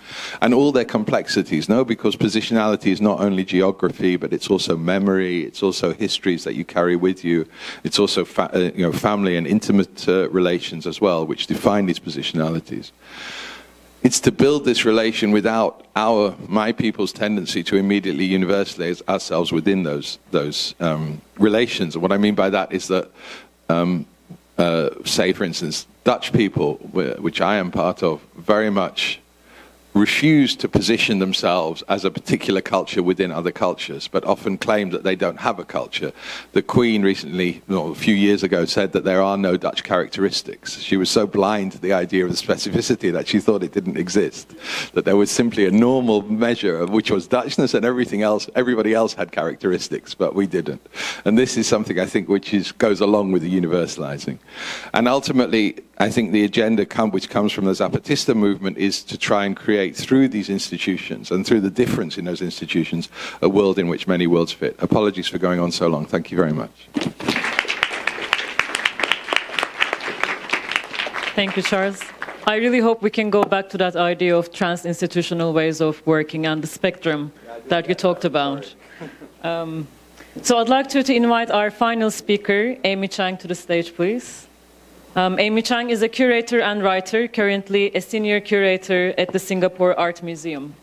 S3: And all their complexities, no? Because positionality is not only geography, but it's also memory, it's also histories that you carry with you. It's also family and intimate relations as well, which define these positionalities. It's to build this relation without my people's tendency to immediately universalize ourselves within those relations. And what I mean by that is that, say, for instance, Dutch people, which I am part of, very much refuse to position themselves as a particular culture within other cultures, but often claim that they don't have a culture. The Queen recently, a few years ago, said that there are no Dutch characteristics. She was so blind to the idea of the specificity that she thought it didn't exist, that there was simply a normal measure of which was Dutchness, and everybody else had characteristics, but we didn't. And this is something, I think, which goes along with the universalizing. And ultimately, I think the agenda which comes from the Zapatista movement is to try and create, through these institutions and through the difference in those institutions, a world in which many worlds fit. Apologies for going on so long. Thank you very much.
S1: Thank you, Charles. I really hope we can go back to that idea of trans-institutional ways of working and the spectrum that you talked about. So I'd like to invite our final speaker, Amy Chang, to the stage, please. Amy Chang is a curator and writer, currently a senior curator at the Singapore Art Museum.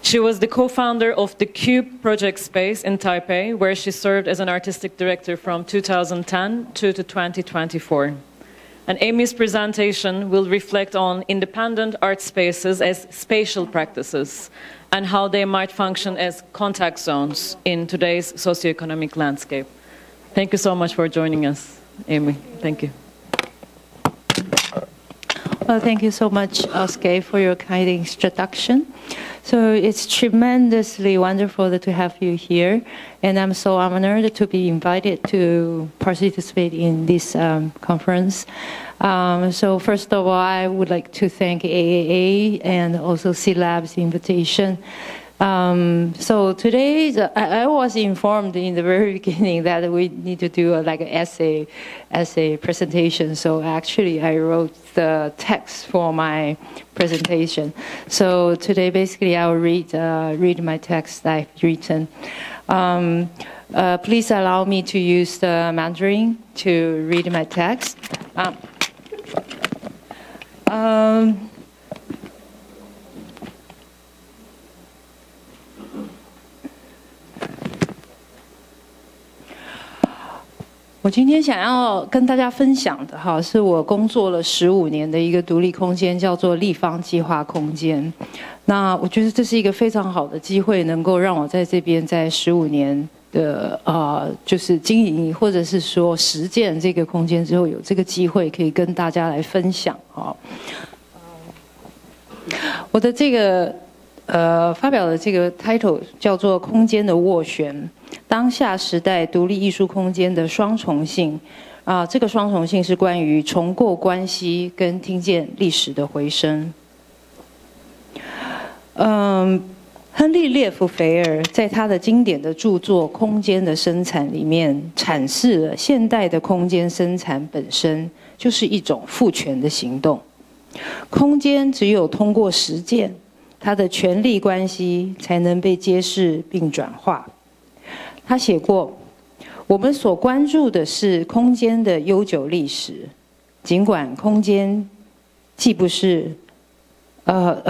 S1: She was the co-founder of the Cube project space in Taipei, where she served as an artistic director from 2010 to 2024. And Amy's presentation will reflect on independent art spaces as spatial practices and how they might function as contact zones in today's socioeconomic landscape. Thank you so much for joining us, Amy. Thank you.
S4: Well, thank you so much, Oscar, for your kind introduction. So it's tremendously wonderful to have you here, and I'm so honored to be invited to participate in this conference. So first of all, I would like to thank AAA and also C-Lab's invitation. So today, I was informed in the very beginning that we need to do an essay presentation. So actually, I wrote the text for my presentation. So today, basically, I'll read my text I've written. Please allow me to use the Mandarin to read my text. 我今天想要跟大家分享的哈，是我工作了15年的一个独立空间，叫做立方计划空间。那我觉得这是一个非常好的机会，能够让我在这边在15年的就是经营或者是说实践这个空间之后，有这个机会可以跟大家来分享啊。我的这个发表的这个 title 叫做《空间的斡旋》。 当下时代独立艺术空间的双重性这个双重性是关于重构关系跟听见历史的回声。亨利·列夫菲尔在他的经典的著作《空间的生产》里面阐释了现代的空间生产本身就是一种赋权的行动。空间只有通过实践，它的权力关系才能被揭示并转化。他写过，我们所关注的是空间的悠久历史，尽管空间既不是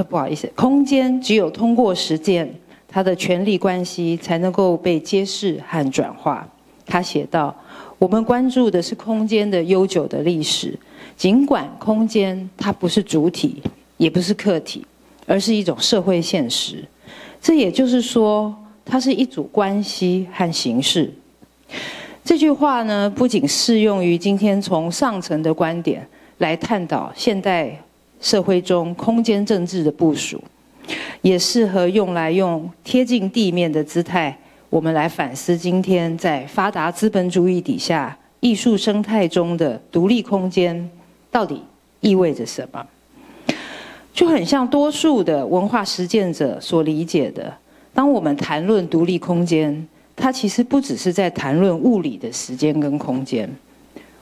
S4: 不好意思，空间只有通过实践，它的权力关系才能够被揭示和转化。他写道，我们关注的是空间的悠久的历史，尽管空间它不是主体，也不是客体，而是一种社会现实。这也就是说，它是一组关系和形式。这句话呢，不仅适用于今天从上层的观点来探讨现代社会中空间政治的部署，也适合用来用贴近地面的姿态，我们来反思今天在发达资本主义底下艺术生态中的独立空间到底意味着什么。就很像多数的文化实践者所理解的，当我们谈论独立空间，它其实不只是在谈论物理的时间跟空间，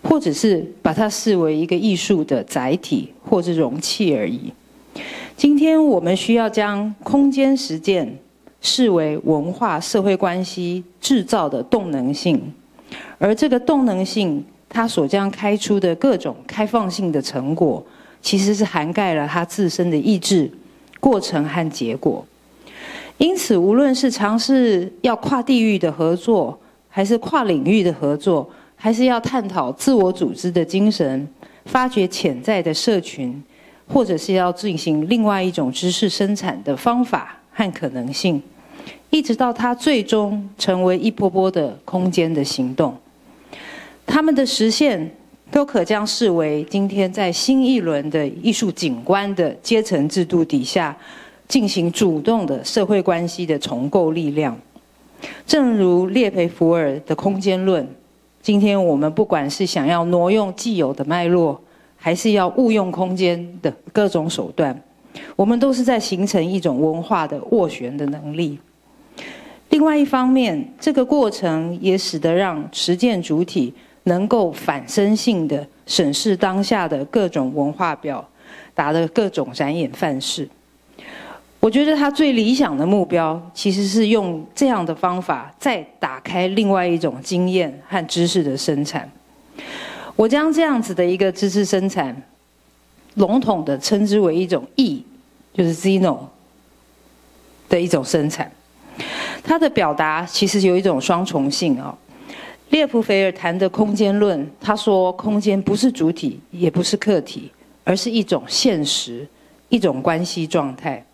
S4: 或者是把它视为一个艺术的载体或者容器而已。今天我们需要将空间实践视为文化社会关系制造的动能性，而这个动能性它所将开出的各种开放性的成果，其实是涵盖了它自身的意志、过程和结果。因此，无论是尝试要跨地域的合作，还是跨领域的合作，还是要探讨自我组织的精神，发掘潜在的社群，或者是要进行另外一种知识生产的方法和可能性，一直到它最终成为一波波的空间的行动，它们的实现都可将视为今天在新一轮的艺术景观的阶层制度底下进行主动的社会关系的重构力量。正如列培福尔的空间论，今天我们不管是想要挪用既有的脉络，还是要误用空间的各种手段，我们都是在形成一种文化的斡旋的能力。另外一方面，这个过程也使得让实践主体能够反身性的审视当下的各种文化表达的各种展演范式。我觉得他最理想的目标其实是用这样的方法再打开另外一种经验和知识的生产。我将这样子的一个知识生产笼统的称之为一种艺，就是 Zeno 的一种生产。它的表达其实有一种双重性哦。列普菲尔谈的空间论，他说空间不是主体，也不是客体，而是一种现实，一种关系状态。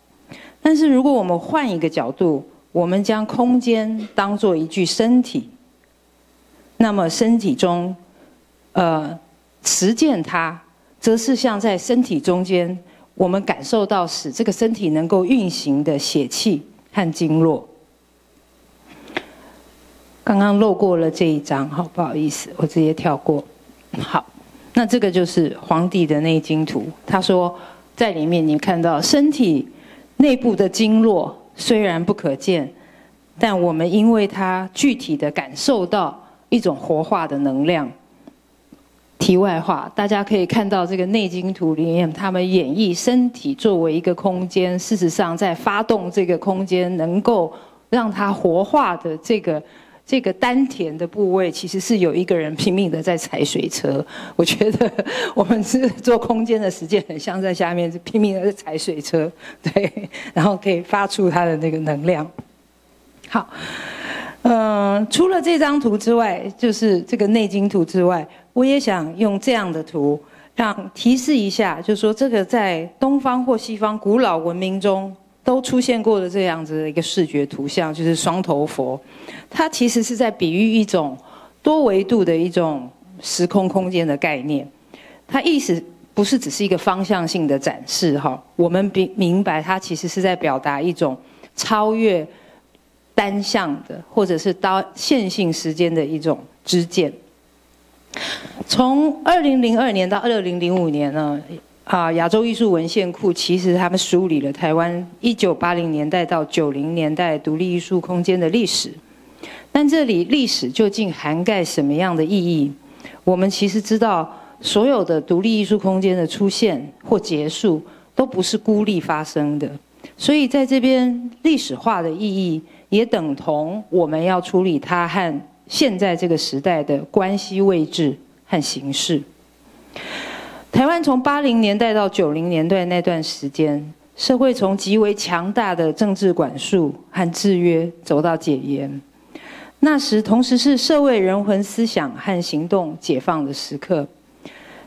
S4: 但是如果我们换一个角度，我们将空间当作一具身体，那么身体中实践它，则是像在身体中间我们感受到使这个身体能够运行的血气和经络。刚刚漏过了这一章，好，不好意思，我直接跳过。好，那这个就是黄帝的内经图。他说在里面你看到身体内部的经络虽然不可见，但我们因为它具体的感受到一种活化的能量。题外话，大家可以看到这个内经图里面，他们演绎身体作为一个空间，事实上在发动这个空间能够让它活化的这个丹田的部位，其实是有一个人拼命的在踩水车。我觉得我们是做空间的实践，很像在下面拼命的在踩水车，对，然后可以发出它的那个能量。好，除了这张图之外，就是这个内经图之外，我也想用这样的图让提示一下，就是说这个在东方或西方古老文明中都出现过的这样子的一个视觉图像，就是双头佛。它其实是在比喻一种多维度的一种时空空间的概念。它意思不是只是一个方向性的展示哈，我们明白它其实是在表达一种超越单向的或者是线性时间的一种知见。从2002年到2005年呢，亚洲艺术文献库其实他们梳理了台湾1980年代到90年代独立艺术空间的历史。但这里历史究竟涵盖什么样的意义？我们其实知道，所有的独立艺术空间的出现或结束都不是孤立发生的，所以在这边历史化的意义也等同我们要处理它和现在这个时代的关系位置和形式。台湾从80年代到90年代那段时间，社会从极为强大的政治管束和制约走到解严，那时同时是社会人魂思想和行动解放的时刻。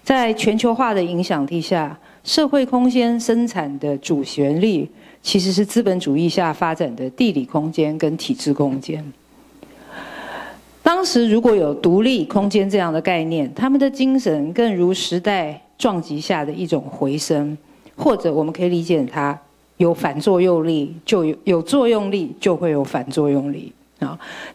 S4: 在全球化的影响之下，社会空间生产的主旋律其实是资本主义下发展的地理空间跟体制空间。当时如果有独立空间这样的概念，他们的精神更如时代撞击下的一种回声，或者我们可以理解它有反作用力，就有作用力，就会有反作用力。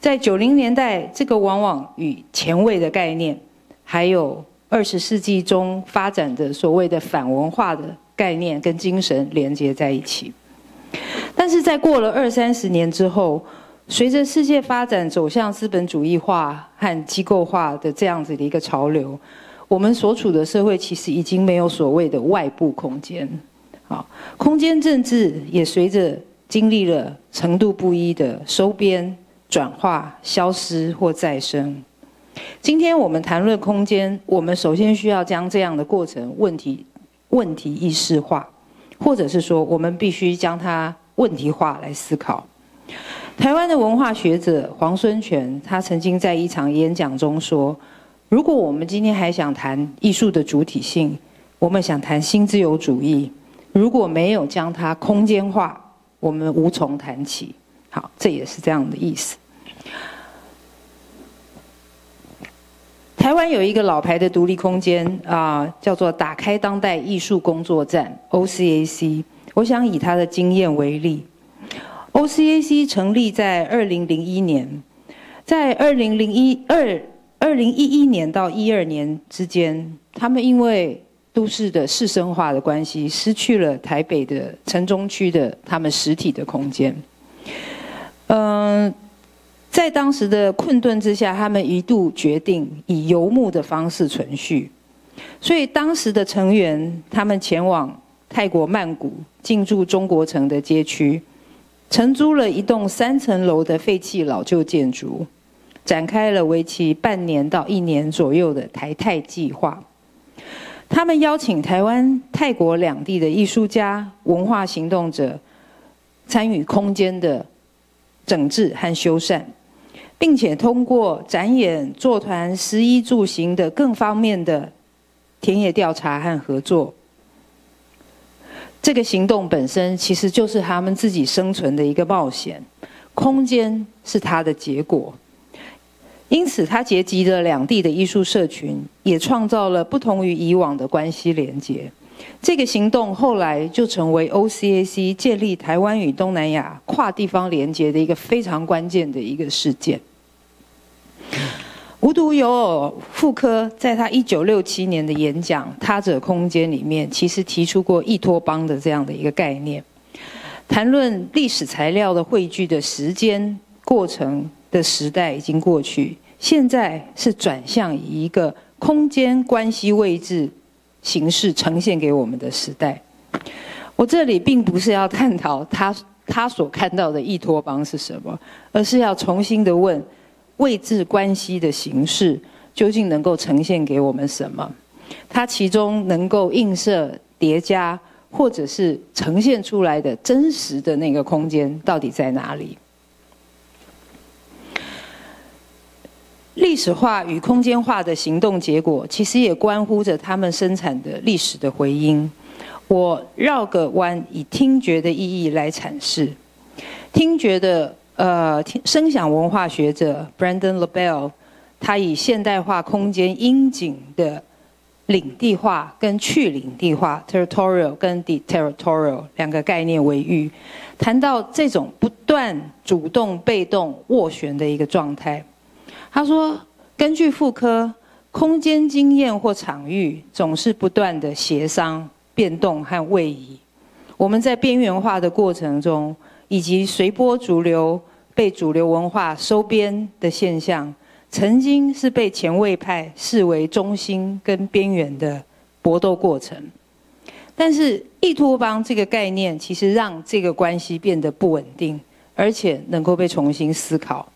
S4: 在90年代，这个往往与前卫的概念，还有20世纪中发展的所谓的反文化的概念跟精神连接在一起。但是在过了20-30年之后，随着世界发展走向资本主义化和机构化的这样子的一个潮流，我们所处的社会其实已经没有所谓的外部空间。空间政治也随着经历了程度不一的收编、转化、消失或再生。今天我们谈论空间，我们首先需要将这样的过程问题意识化，或者是说我们必须将它问题化来思考。台湾的文化学者黄孙权，他曾经在一场演讲中说，如果我们今天还想谈艺术的主体性，我们想谈新自由主义，如果没有将它空间化，我们无从谈起。好，这也是这样的意思。台湾有一个老牌的独立空间叫做打开当代艺术工作站 OCAC， 我想以它的经验为例。OCAC 成立在2001年，在2011年到12年之间，他们因为都市的市生化的关系，失去了台北的城中区的他们实体的空间。在当时的困顿之下，他们一度决定以游牧的方式存续，所以当时的成员他们前往泰国曼谷，进驻中国城的街区，承租了一栋3层楼的废弃老旧建筑，展开了为期半年到1年左右的台泰计划。他们邀请台湾、泰国两地的艺术家、文化行动者参与空间的整治和修缮，并且通过展演、座谈、食衣住行的各方面的田野调查和合作。这个行动本身其实就是他们自己生存的一个冒险，空间是它的结果。因此它结集了两地的艺术社群，也创造了不同于以往的关系连结。这个行动后来就成为 OCAC 建立台湾与东南亚跨地方连结的一个非常关键的一个事件。无独有偶，傅柯在他1967年的演讲《他者空间》里面，其实提出过异托邦的这样的一个概念，谈论历史材料的汇聚的时间过程的时代已经过去，现在是转向以一个空间关系位置形式呈现给我们的时代。我这里并不是要探讨他所看到的异托邦是什么，而是要重新的问，位置关系的形式究竟能够呈现给我们什么？它其中能够映射、叠加，或者是呈现出来的真实的那个空间到底在哪里？历史化与空间化的行动结果，其实也关乎着他们生产的历史的回音。我绕个弯，以听觉的意义来阐释。听觉的声响文化学者 Brandon LaBelle， 他以现代化空间应景的领地化跟去领地化 （territorial 跟 deterritorial） 两个概念为喻，谈到这种不断主动、被动、斡旋的一个状态。他说，根据傅柯，空间经验或场域总是不断的协商、变动和位移。我们在边缘化的过程中，以及随波逐流、被主流文化收编的现象，曾经是被前卫派视为中心跟边缘的搏斗过程。但是异托邦这个概念其实让这个关系变得不稳定，而且能够被重新思考。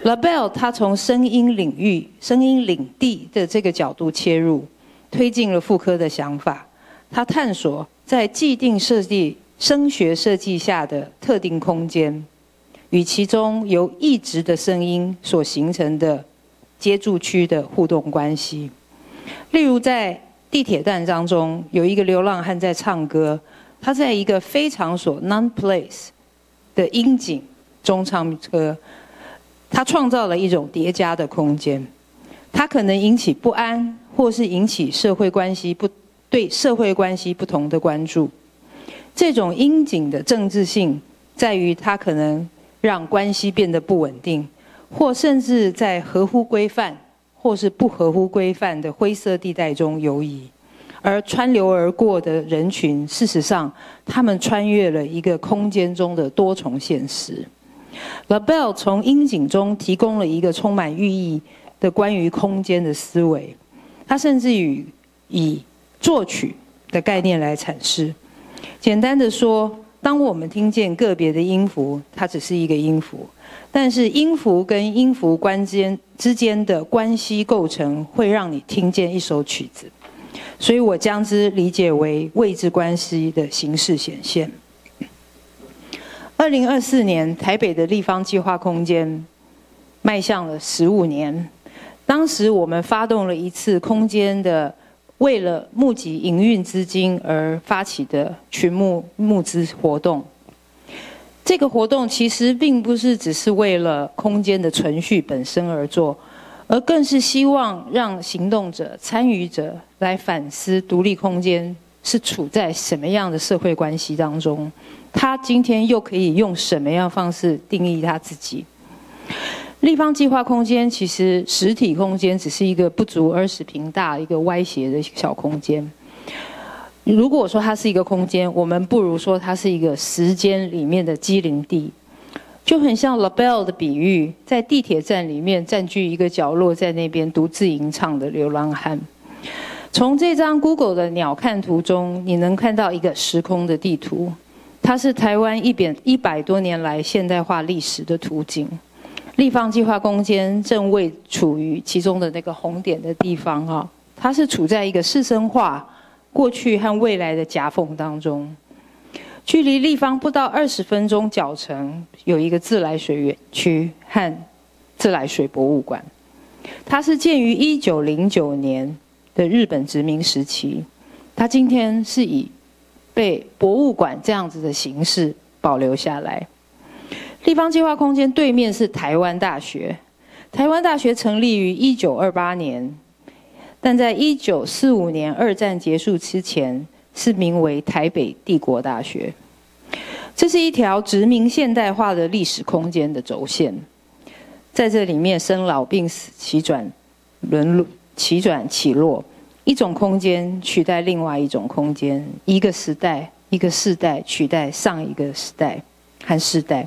S4: LaBelle 他从声音领域、声音领地的这个角度切入，推进了傅柯的想法。他探索在既定设计声学设计下的特定空间，与其中由异质的声音所形成的接触区的互动关系。例如在地铁站当中，有一个流浪汉在唱歌，他在一个非场所 non-place 的音景中唱歌，他创造了一种叠加的空间，它可能引起不安，或是引起对社会关系不同的关注。这种音景的政治性在于它可能让关系变得不稳定，或甚至在合乎规范或是不合乎规范的灰色地带中游移。而穿流而过的人群，事实上他们穿越了一个空间中的多重现实。LaBelle 从音景中提供了一个充满寓意的关于空间的思维，他甚至以作曲的概念来阐释。简单的说，当我们听见个别的音符，它只是一个音符，但是音符跟音符之间的关系构成会让你听见一首曲子，所以我将之理解为位置关系的形式显现。2024年，台北的立方计划空间迈向了15年。当时我们发动了一次空间的为了募集营运资金而发起的群募资活动。这个活动其实并不是只是为了空间的存续本身而做，而更是希望让行动者、参与者来反思独立空间是处在什么样的社会关系当中，他今天又可以用什么样的方式定义他自己。立方计划空间其实实体空间只是一个不足20平大一个歪斜的小空间。如果说它是一个空间，我们不如说它是一个时间里面的畸零地，就很像 LaBelle 的比喻，在地铁站里面占据一个角落，在那边独自吟唱的流浪汉。从这张 Google 的鸟瞰图中，你能看到一个时空的地图，它是台湾100多年来现代化历史的图景。立方计划空间正位处于其中的那个红点的地方，它是处在一个市生化过去和未来的夹缝当中。距离立方不到20分钟脚程，有一个自来水园区和自来水博物馆。它是建于1909年的日本殖民时期，它今天是以被博物馆这样子的形式保留下来。立方计划空间对面是台湾大学，台湾大学成立于1928年，但在1945年二战结束之前是名为台北帝国大学。这是一条殖民现代化的历史空间的轴线，在这里面生老病死、起转起落，一种空间取代另外一种空间，一个时代一个世代取代上一个时代和世代。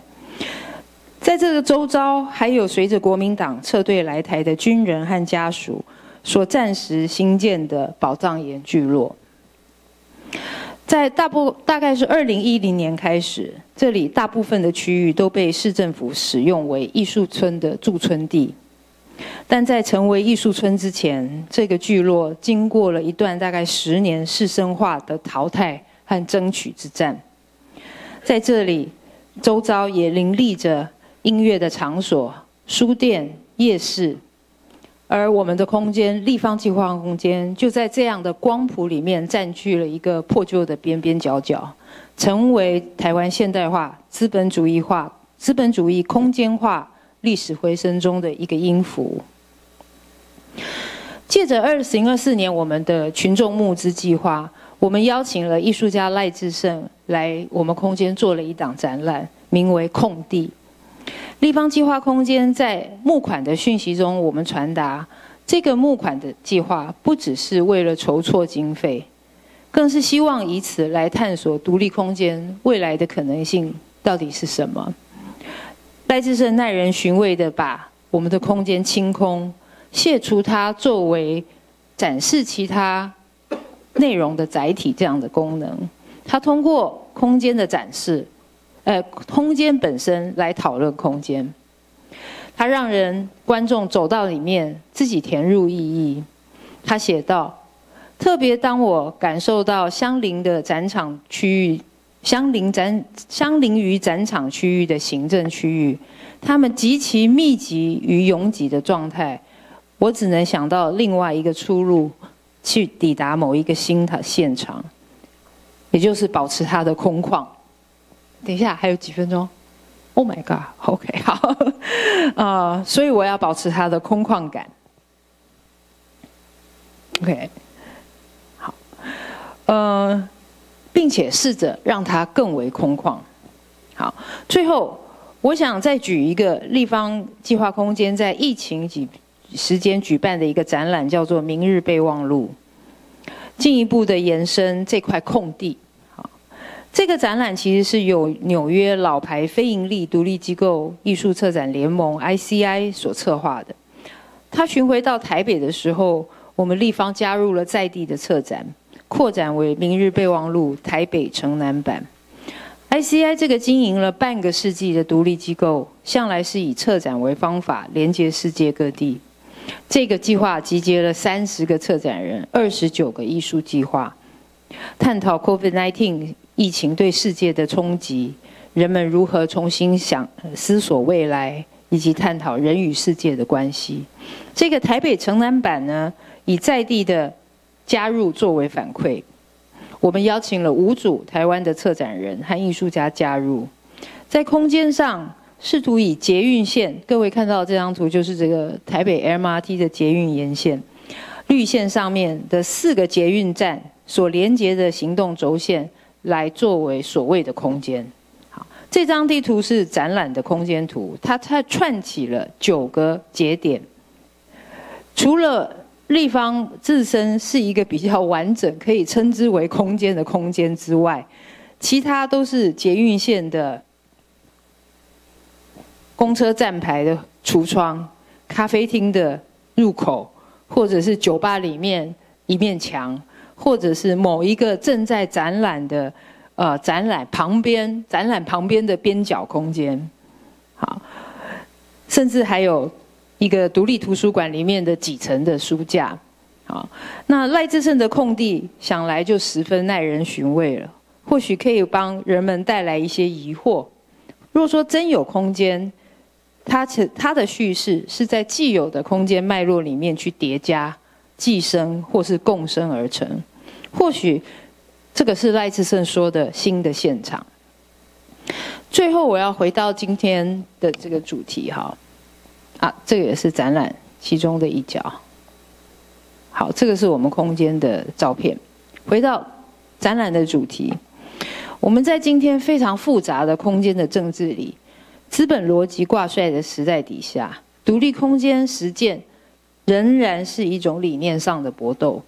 S4: 在这个周遭，还有随着国民党撤退来台的军人和家属所暂时兴建的宝藏岩聚落。在大概是2010年开始，这里大部分的区域都被市政府使用为艺术村的驻村地。但在成为艺术村之前，这个聚落经过了一段大概10年市生化的淘汰和争取之战。在这里，周遭也林立着音乐的场所、书店、夜市，而我们的空间立方计划空间就在这样的光谱里面占据了一个破旧的边边角角，成为台湾现代化、资本主义空间化历史回声中的一个音符。借着2024年我们的群众募资计划，我们邀请了艺术家赖志胜来我们空间做了一档展览，名为空地。立方计划空间在募款的讯息中，我们传达这个募款的计划不只是为了筹措经费，更是希望以此来探索独立空间未来的可能性到底是什么。赖志胜耐人寻味地把我们的空间清空，卸除它作为展示其他内容的载体这样的功能。它通过空间的展示，空间本身来讨论空间。它让观众走到里面，自己填入意义。他写道：特别当我感受到相邻的展场区域，相邻于展场区域的行政区域，它们极其密集与拥挤的状态，我只能想到另外一个出路，去抵达某一个新的现场，也就是保持它的空旷。等一下，还有几分钟。Oh my god！ OK， 好，所以我要保持它的空旷感。OK， 好，并且试着让它更为空旷。好，最后我想再举一个立方计划空间在疫情时间举办的一个展览，叫做《明日备忘录》，进一步的延伸这块空地。这个展览其实是由纽约老牌非营利独立机构艺术策展联盟 ICI 所策划的。他巡回到台北的时候，我们立方加入了在地的策展，扩展为明日备忘录台北城南版。ICI 这个经营了半个世纪的独立机构，向来是以策展为方法，连接世界各地。这个计划集结了30个策展人，29个艺术计划，探讨 COVID-19 疫情对世界的冲击，人们如何重新思索未来，以及探讨人与世界的关系。这个台北城南版呢，以在地的加入作为反馈，我们邀请了5组台湾的策展人和艺术家加入，在空间上试图以捷运线，各位看到这张图就是这个台北 MRT 的捷运沿线，绿线上面的4个捷运站所连接的行动轴线，来作为所谓的空间。好，这张地图是展览的空间图，它串起了9个节点。除了立方自身是一个比较完整，可以称之为空间的空间之外，其他都是捷运线的公车站牌的橱窗、咖啡厅的入口，或者是酒吧里面一面墙，或者是某一个正在展览的展览旁边的边角空间。好，甚至还有一个独立图书馆里面的几层的书架。好，那赖志胜的空地想来就十分耐人寻味了，或许可以帮人们带来一些疑惑。若说真有空间，它的叙事是在既有的空间脉络里面去叠加、寄生或是共生而成。或许这个是赖志胜说的新的现场。最后我要回到今天的这个主题哈，这个也是展览其中的一角。好，这个是我们空间的照片。回到展览的主题，我们在今天非常复杂的空间的政治里，资本逻辑挂帅的时代底下，独立空间实践仍然是一种理念上的搏斗。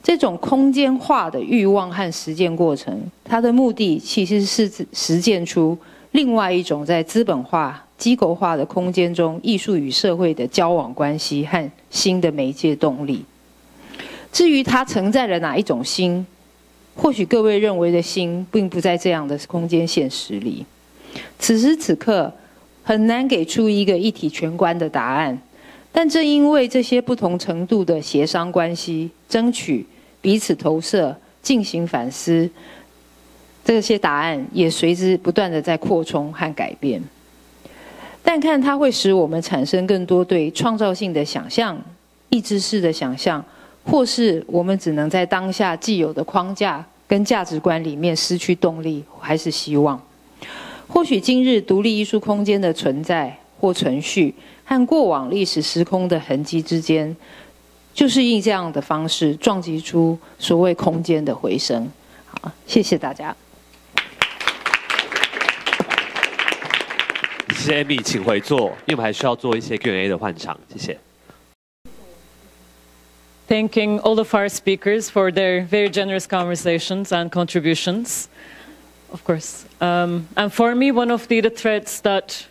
S4: 这种空间化的欲望和实践过程，它的目的其实是实践出另外一种在资本化、机构化的空间中，艺术与社会的交往关系和新的媒介动力。至于它承载了哪一种新，或许各位认为的新，并不在这样的空间现实里。此时此刻，很难给出一个一体全观的答案。但正因为这些不同程度的协商关系、争取、彼此投射、进行反思，这些答案也随之不断的在扩充和改变。但看它会使我们产生更多对创造性的想象、意志式的想象，或是我们只能在当下既有的框架跟价值观里面失去动力，还是希望？或许今日独立艺术空间的存在或存续，和过往历史时空的痕迹之间，就是以这样的方式撞击出所谓空间的回声。好，谢谢大家。
S5: 谢谢 Amy， 请回座，因为我们还需要做一些 Q&A 的换场，谢谢。
S1: Thanking all of our speakers for their very generous conversations and contributions, of course. And for me, one of the threads that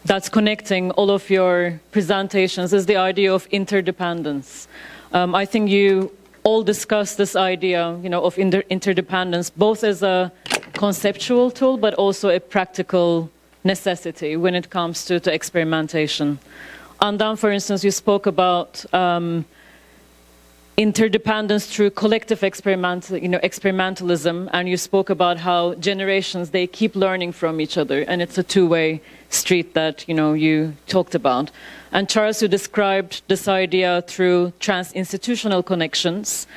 S1: that's connecting all of your presentations is the idea of interdependence. I think you all discussed this idea, of interdependence, both as a conceptual tool, but also a practical necessity when it comes to experimentation. Andan, for instance, you spoke about interdependence through collective experimentalism, and you spoke about how generations, they keep learning from each other, and it's a two-way street that you talked about. And Charles, you described this idea through trans-institutional connections,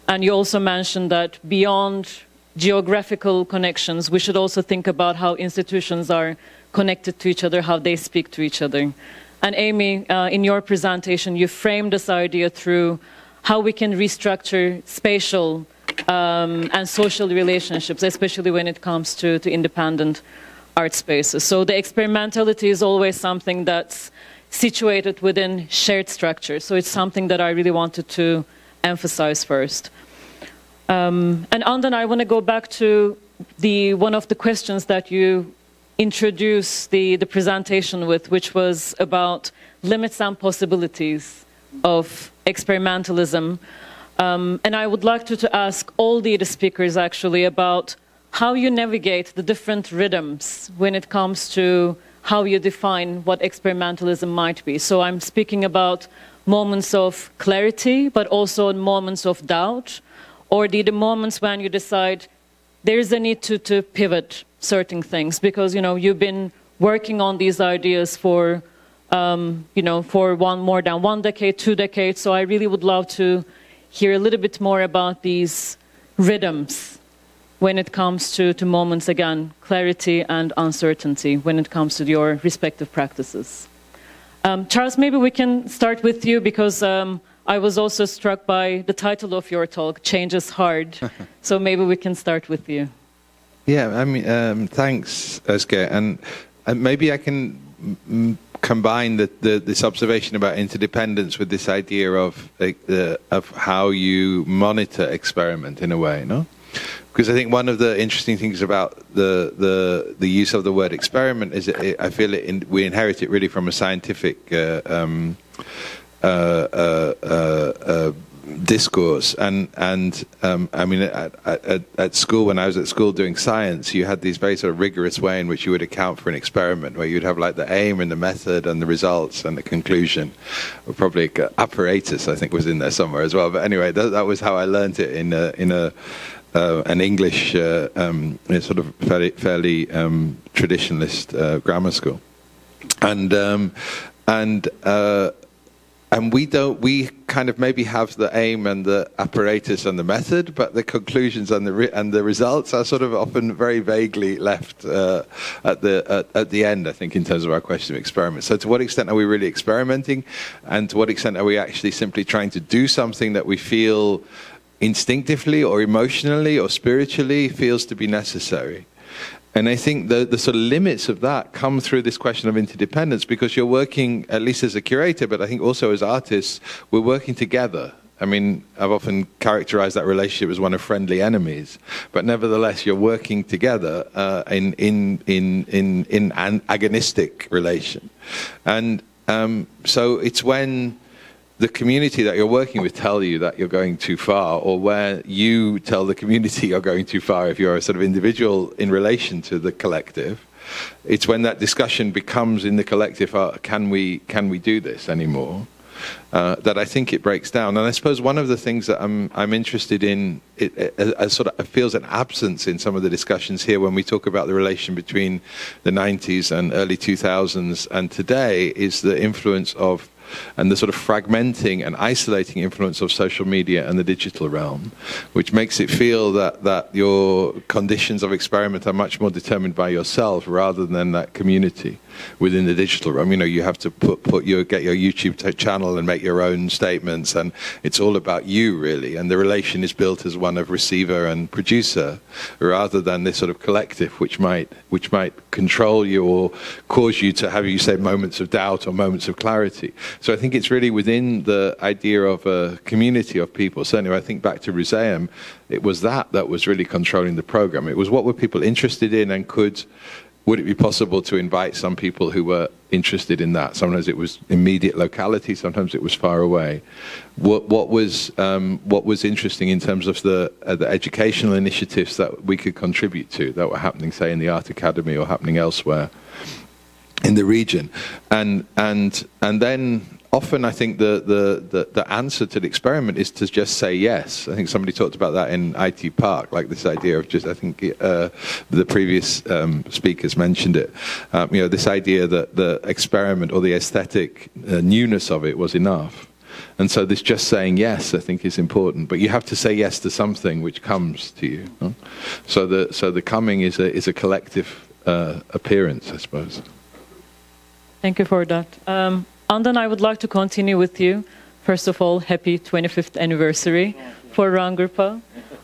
S1: and you also mentioned that beyond geographical connections, we should also think about how institutions are connected to each other, how they speak to each other. And Amy, in your presentation, you framed this idea through how we can restructure spatial and social relationships, especially when it comes to independent art spaces. So the experimentality is always something that's situated within shared structures. So it's something that I really wanted to emphasize first. And Andan, I want to go back to one of the questions that you introduced the presentation with, which was about limits and possibilities of experimentalism. And I would like to ask all the speakers actually about how you navigate the different rhythms when it comes to how you define what experimentalism might be. So I'm speaking about moments of clarity, but also moments of doubt, or the moments when you decide there is a need to pivot certain things, because you've been working on these ideas for more than 1 decade, 2 decades. So I really would love to hear a little bit more about these rhythms when it comes to moments, again, clarity and uncertainty when it comes to your respective practices. Charles, maybe we can start with you, because I was also struck by the title of your talk, Change is Hard. So maybe we can start with you.
S3: Yeah, I mean, thanks, Özge. And maybe I can combine this observation about interdependence with this idea of how you monitor experiment in a way, no? Because I think one of the interesting things about the use of the word experiment is I feel we inherit it really from a scientific discourse, and I mean at school, when I was at school doing science, you had these very sort of rigorous way in which you would account for an experiment, where you'd have like the aim and the method and the results and the conclusion, or probably apparatus I think was in there somewhere as well. But anyway, that was how I learned it in an English sort of fairly traditionalist grammar school, and we kind of maybe have the aim and the apparatus and the method, but the conclusions and the results are sort of often very vaguely left at the end, I think, in terms of our question of experiment. So to what extent are we really experimenting, and to what extent are we actually simply trying to do something that we feel instinctively or emotionally or spiritually feels to be necessary? And I think the sort of limits of that come through this question of interdependence, because you're working, at least as a curator, but I think also as artists, we're working together. I mean, I've often characterized that relationship as one of friendly enemies, but nevertheless, you're working together in an agonistic relation. And so it's when the community that you're working with tell you that you're going too far, or where you tell the community you're going too far if you're a sort of individual in relation to the collective, it's when that discussion becomes in the collective, can we do this anymore, that I think it breaks down. And I suppose one of the things that I'm interested in, it sort of feels an absence in some of the discussions here when we talk about the relation between the 90s and early 2000s and today, is the influence of, and the sort of fragmenting and isolating influence of social media and the digital realm, which makes it feel that your conditions of experiment are much more determined by yourself rather than that community within the digital realm. You have to get your YouTube channel and make your own statements, and it's all about you really, and the relation is built as one of receiver and producer rather than this sort of collective which might control you or cause you to have, you say, moments of doubt or moments of clarity. So I think it's really within the idea of a community of people. Certainly I think back to Ruseum, it was that was really controlling the program. It was what were people interested in and would it be possible to invite some people who were interested in that? Sometimes it was immediate locality, sometimes it was far away. What was interesting in terms of the educational initiatives that we could contribute to that were happening, say, in the Art Academy or happening elsewhere in the region, and then often I think the answer to the experiment is to just say yes. I think somebody talked about that in IT Park, like this idea of just, I think the previous speakers mentioned it, this idea that the experiment or the aesthetic newness of it was enough. And so this just saying yes, I think, is important. But you have to say yes to something which comes to you. Huh? So the coming is a collective appearance, I suppose.
S1: Thank you for that. Andan, I would like to continue with you. First of all, happy 25th anniversary for Rangrupa.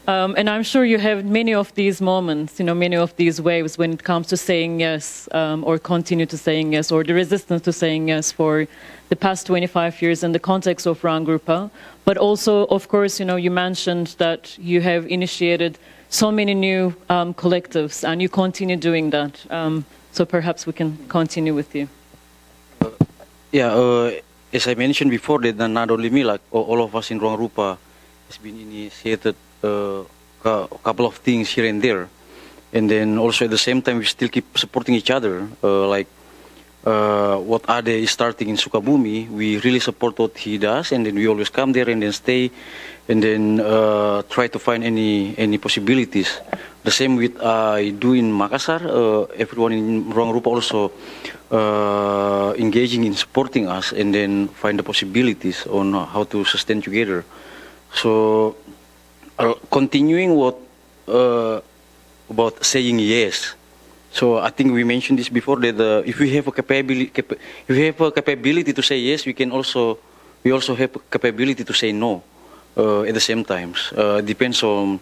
S1: And I'm sure you have many of these moments, many of these waves when it comes to saying yes, or continue to saying yes, or the resistance to saying yes for the past 25 years in the context of Rangrupa. But also, of course, you mentioned that you have initiated so many new collectives, and you continue doing that. So perhaps we can continue with you.
S2: Yeah, as I mentioned before, that not only me, like all of us in Rangrupa has been initiated a couple of things here and there. And then also at the same time, we still keep supporting each other. What Ade is starting in Sukabumi, we really support what he does, and then we always come there and then stay, and then try to find any possibilities. The same with I do in Makassar. Everyone in Rangrupa also engaging in supporting us, and then find the possibilities on how to sustain together. So continuing what about saying yes. So I think we mentioned this before, that if we have a capability to say yes, we also have a capability to say no at the same time. Depends on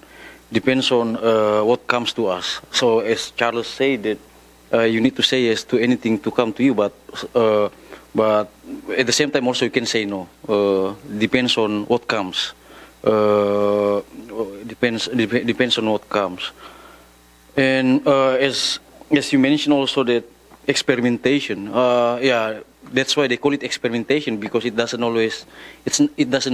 S2: what comes to us. So as Charles said, that you need to say yes to anything to come to you, but at the same time also you can say no. Depends on what comes. Depends on what comes. And as you mentioned also that experimentation, yeah, that's why they call it experimentation, because it doesn't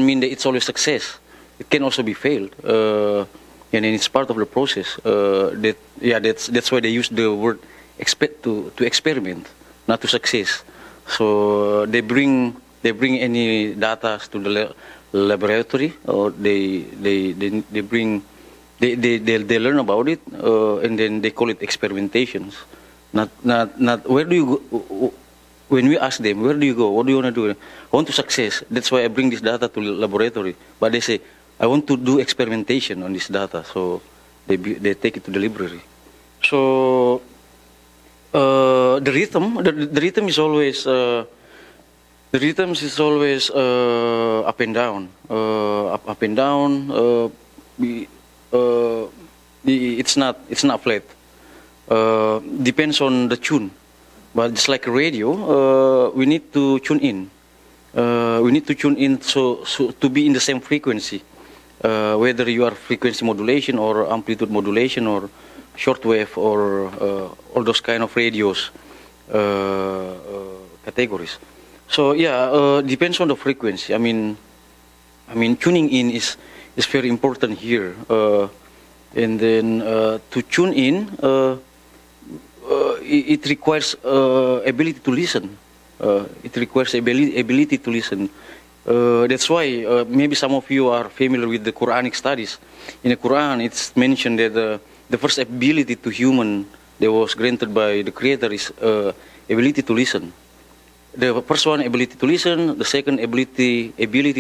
S2: mean that it's always success. It can also be failed, and then it's part of the process. That's why they use the word to experiment, not to success. So they bring any data to the laboratory, or they learn about it, and then they call it experimentations. Not where do you go? When we ask them, where do you go? What do you want to do? I want to success. That's why I bring this data to the laboratory. But they say, I want to do experimentation on this data. So they take it to the library. So the rhythm is always up and down, up and down. It's not flat. Depends on the tune. But just like a radio, we need to tune in. We need to tune in so to be in the same frequency. Whether you are frequency modulation or amplitude modulation or shortwave or all those kind of radios categories. So yeah, depends on the frequency. I mean, tuning in is very important here. And then to tune in, it requires ability to listen. It requires ability to listen. That's why maybe some of you are familiar with the Quranic studies. In the Quran, it's mentioned that the first ability to human that was granted by the Creator is ability to listen. The first one, ability to listen. The second, ability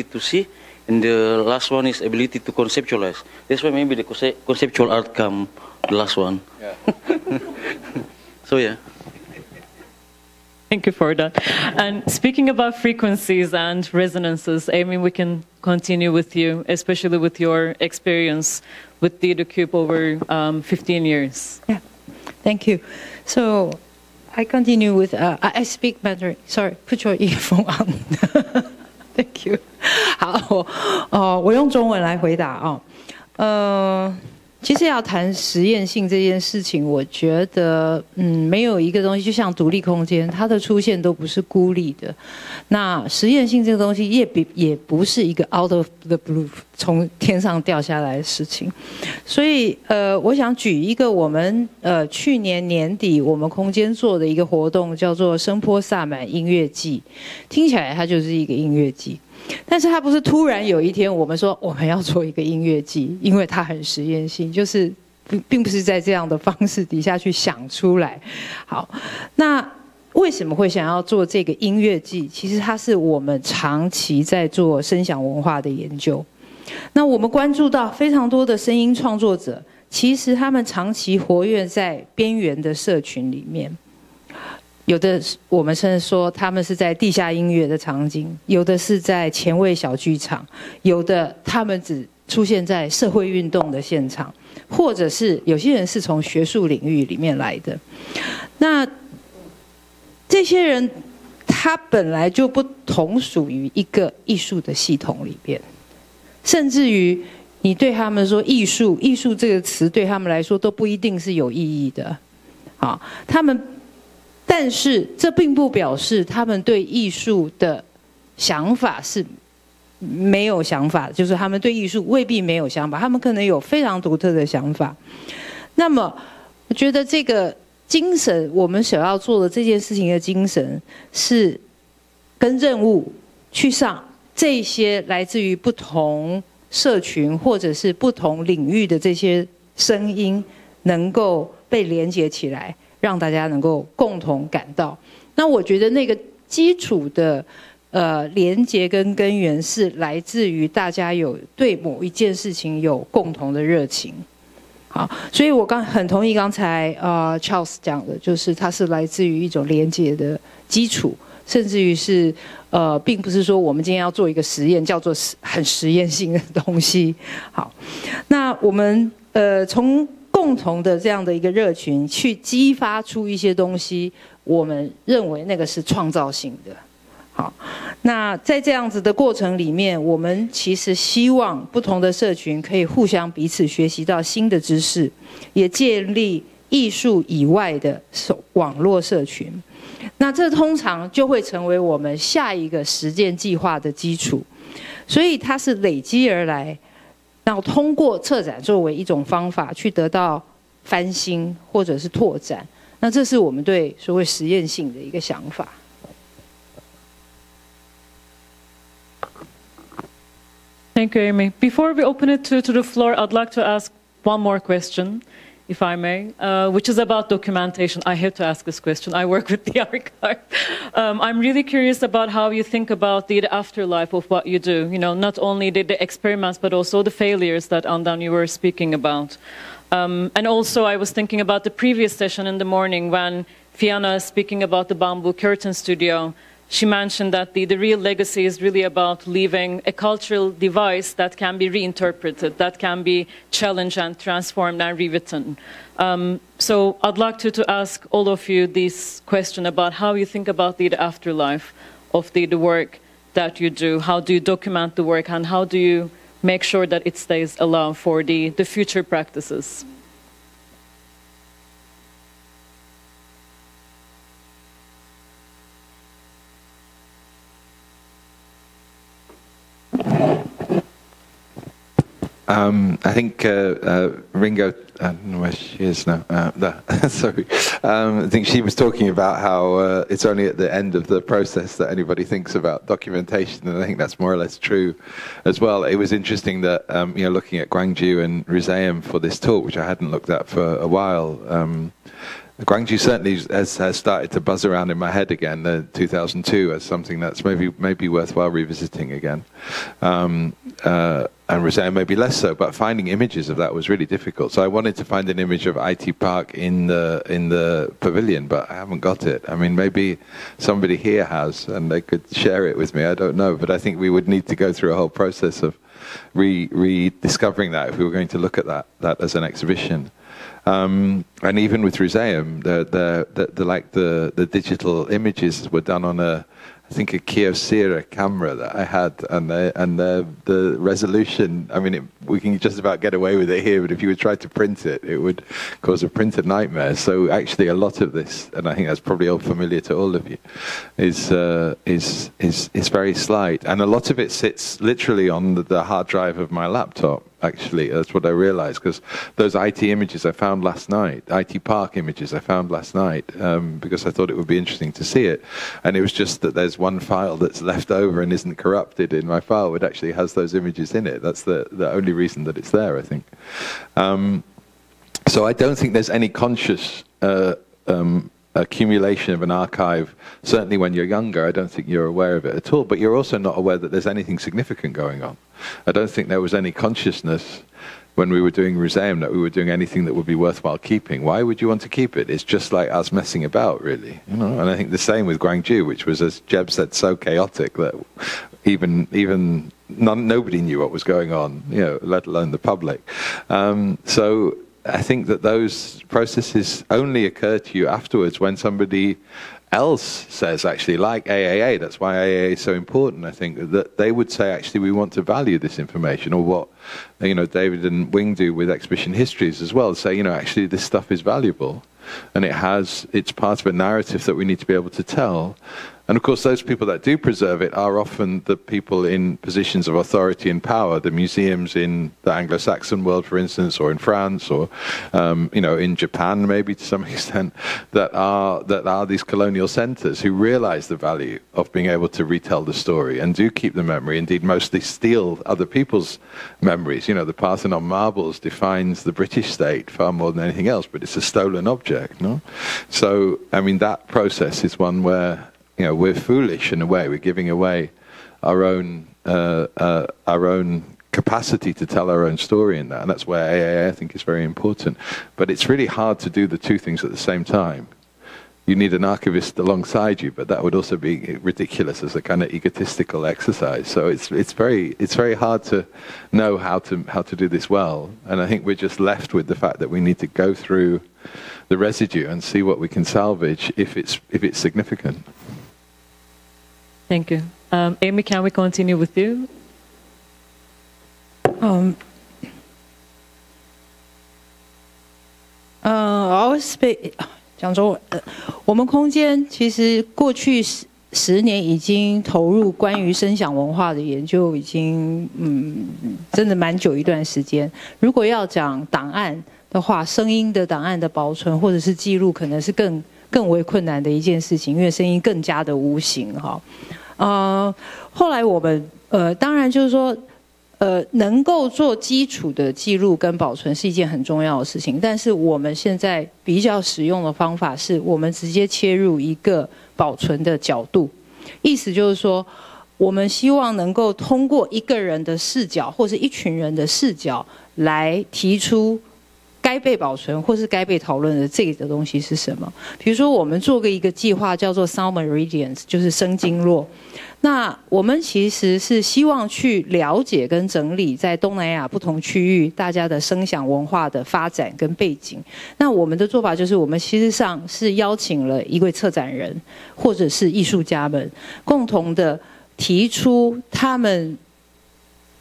S2: to see. And the last one is ability to conceptualize. That's why maybe the conceptual art come the last one. Yeah. So yeah.
S1: Thank you for that. And speaking about frequencies and resonances, Amy, we can continue with you, especially with your experience with Theater Cube over 15 years.
S4: Yeah, thank you. So I continue with, I speak Mandarin. Sorry, put your earphone on. Thank you. 好，我用中文来回答啊。其实要谈实验性这件事情，我觉得，没有一个东西，就像独立空间，它的出现都不是孤立的。那实验性这个东西也不是一个 out of the blue 从天上掉下来的事情。所以，我想举一个我们去年年底我们空间做的一个活动，叫做声波萨满音乐季，听起来它就是一个音乐季。但是它不是突然有一天我们说我们要做一个音乐季，因为它很实验性，就是并不是在这样的方式底下去想出来。好，那为什么会想要做这个音乐季？其实它是我们长期在做声响文化的研究。那我们关注到非常多的声音创作者，其实他们长期活跃在边缘的社群里面。有的我们甚至说他们是在地下音乐的场景，有的是在前卫小剧场，有的他们只出现在社会运动的现场，或者是有些人是从学术领域里面来的。那这些人他本来就不同属于一个艺术的系统里边，甚至于你对他们说艺术这个词对他们来说都不一定是有意义的。好，但是这并不表示他们对艺术的想法是没有想法，就是他们对艺术未必没有想法，他们可能有非常独特的想法。那么我觉得这个精神，我们想要做的这件事情的精神，是跟任务去上这些来自于不同社群或者是不同领域的这些声音能够被连接起来，让大家能够共同感到。那我觉得那个基础的连接跟根源是来自于大家有对某一件事情有共同的热情。好，所以我很同意刚才Charles 讲的，就是它是来自于一种连接的基础，甚至于是并不是说我们今天要做一个实验叫做很实验性的东西。好，那我们从共同的这样的一个热群去激发出一些东西，我们认为那个是创造性的。好，那在这样子的过程里面，我们其实希望不同的社群可以互相彼此学习到新的知识，也建立艺术以外的网络社群。那这通常就会成为我们下一个实践计划的基础，所以它是累积而来，然后通过策展作为一种方法去得到翻新或者是拓展。那这是我们对所谓实验性的一个想法。
S1: Thank you, Amy. Before we open it to the floor, I'd like to ask one more question, if I may, which is about documentation. I have to ask this question. I work with the archive. I'm really curious about how you think about the afterlife of what you do. You know, not only the experiments, but also the failures that Andan you were speaking about. And also, I was thinking about the previous session in the morning when Fiona, speaking about the Bamboo Curtain Studio, she mentioned that the real legacy is really about leaving a cultural device that can be reinterpreted, that can be challenged and transformed and rewritten. So I'd like to ask all of you this question about how you think about the afterlife of the work that you do. How do you document the work, and how do you make sure that it stays alive for the future practices?
S3: I think Ringo, I don't know where she is now. Sorry. I think she was talking about how it's only at the end of the process that anybody thinks about documentation, and I think that's more or less true as well. It was interesting that, looking at Gwangju and Rizeum for this talk, which I hadn't looked at for a while, Gwangju certainly has started to buzz around in my head again, 2002, as something that's maybe worthwhile revisiting again. And Rizeum maybe less so, but finding images of that was really difficult. So I wanted to find an image of IT Park in the pavilion, but I haven't got it. I mean, maybe somebody here has, and they could share it with me. I don't know, but I think we would need to go through a whole process of rediscovering that if we were going to look at that as an exhibition. And even with Rizeum, the digital images were done on I think a Kyocera camera that I had, and the resolution. I mean, we can just about get away with it here, but if you would try to print it, it would cause a printer nightmare. So actually, a lot of this, and I think that's probably all familiar to all of you, is very slight, and a lot of it sits literally on the hard drive of my laptop. Actually, that's what I realized, because those IT images I found last night, IT Park images I found last night, because I thought it would be interesting to see it, and it was just that there's one file that's left over and isn't corrupted in my file, which actually has those images in it. That's the only reason that it's there, I think. So I don't think there's any conscious accumulation of an archive. Certainly when you're younger, I don't think you're aware of it at all, but you're also not aware that there's anything significant going on. I don't think there was any consciousness when we were doing Museum that we were doing anything that would be worthwhile keeping. Why would you want to keep it? It's just like us messing about, really. You know? And I think the same with Gwangju, which was, as Jeb said, so chaotic that nobody knew what was going on, you know, let alone the public. So I think that those processes only occur to you afterwards when somebody else says, actually, like AAA, that's why AAA is so important, I think, that they would say, actually, we want to value this information, or what, you know, David and Wing do with exhibition histories as well, say, you know, actually, this stuff is valuable, and it's part of a narrative that we need to be able to tell. And of course, those people that do preserve it are often the people in positions of authority and power, the museums in the Anglo-Saxon world, for instance, or in France, or you know, in Japan, maybe to some extent, that are these colonial centres who realise the value of being able to retell the story and do keep the memory. Indeed, mostly steal other people's memories. You know, the Parthenon marbles defines the British state far more than anything else, but it's a stolen object, no? So, I mean, that process is one where, you know, we're foolish in a way. We're giving away our own capacity to tell our own story in that, and that's where AAA, I think, is very important. But it's really hard to do the two things at the same time. You need an archivist alongside you, but that would also be ridiculous as a kind of egotistical exercise. So it's very hard to know how to do this well. And I think we're just left with the fact that we need to go through the residue and see what we can salvage if it's significant.
S1: Thank you. Amy, can we continue with you?
S4: 讲中文。我们空间其实过去10年已经投入关于声响文化的研究，已经真的蛮久一段时间。如果要讲档案的话，声音的档案的保存或者是记录，可能是更为困难的一件事情，因为声音更加的无形哈。后来我们当然就是说。能够做基础的记录跟保存是一件很重要的事情，但是我们现在比较使用的方法是我们直接切入一个保存的角度，意思就是说，我们希望能够通过一个人的视角或是一群人的视角来提出该被保存或是该被讨论的这个东西是什么。比如说，我们做一个计划叫做 Sound Meridians， 就是声经络。那我们其实是希望去了解跟整理在东南亚不同区域大家的声响文化的发展跟背景。那我们的做法就是，我们其实上是邀请了一位策展人或者是艺术家们，共同的提出他们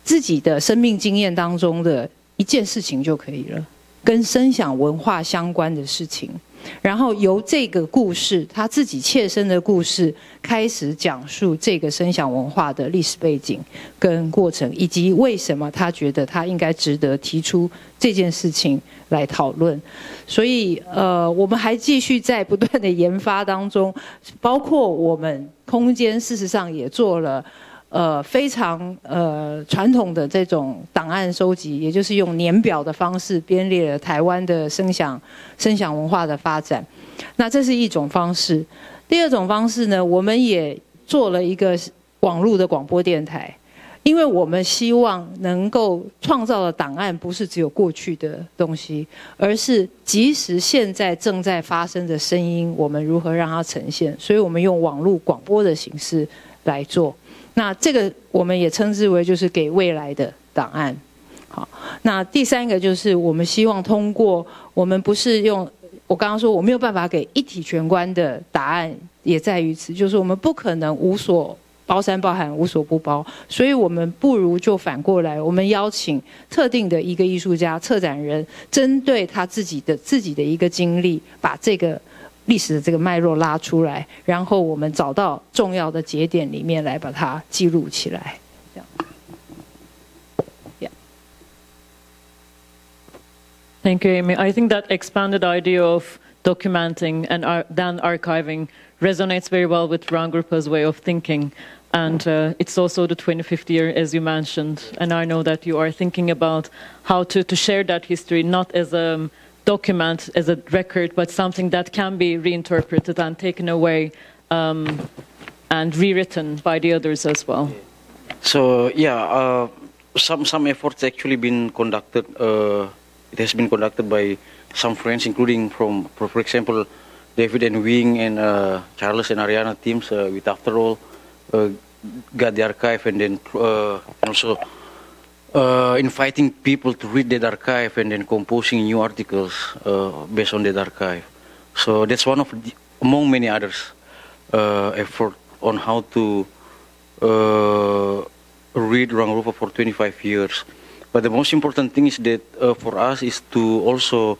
S4: 自己的生命经验当中的一件事情就可以了，跟声响文化相关的事情。然后由这个故事，他自己切身的故事，开始讲述这个声响文化的历史背景跟过程，以及为什么他觉得他应该值得提出这件事情来讨论。所以我们还继续在不断的研发当中，包括我们空间事实上也做了非常传统的这种档案收集，也就是用年表的方式编列了台湾的声响文化的发展。那这是一种方式。第二种方式呢，我们也做了一个网络的广播电台，因为我们希望能够创造的档案不是只有过去的东西，而是即使现在正在发生的声音，我们如何让它呈现。所以我们用网络广播的形式来做。那这个我们也称之为就是给未来的档案。好，那第三个就是我们希望通过，我们不是用我刚刚说我没有办法给一体全观的答案，也在于此，就是我们不可能无所包山包海，无所不包，所以我们不如就反过来，我们邀请特定的一个艺术家、策展人，针对他自己的一个经历，把这个历史的这个脉络拉出来，然后我们找到重要的节点里面来把它记录起来。这样。Yeah.
S1: Thank you, Amy. I think that expanded idea of documenting and then archiving resonates very well with Rangrupa's way of thinking. And it's also the 25th year, as you mentioned. And I know that you are thinking about how to share that history, not as a document, as a record, but something that can be reinterpreted and taken away and rewritten by the others as well.
S2: So, yeah, some efforts actually been conducted. It has been conducted by some friends, including for example, David and Wing and Charles and Ariana teams with After All. Got the archive and then also inviting people to read that archive and then composing new articles based on that archive. So that's one of among many others effort on how to read Rangrupa for 25 years. But the most important thing is that for us is to also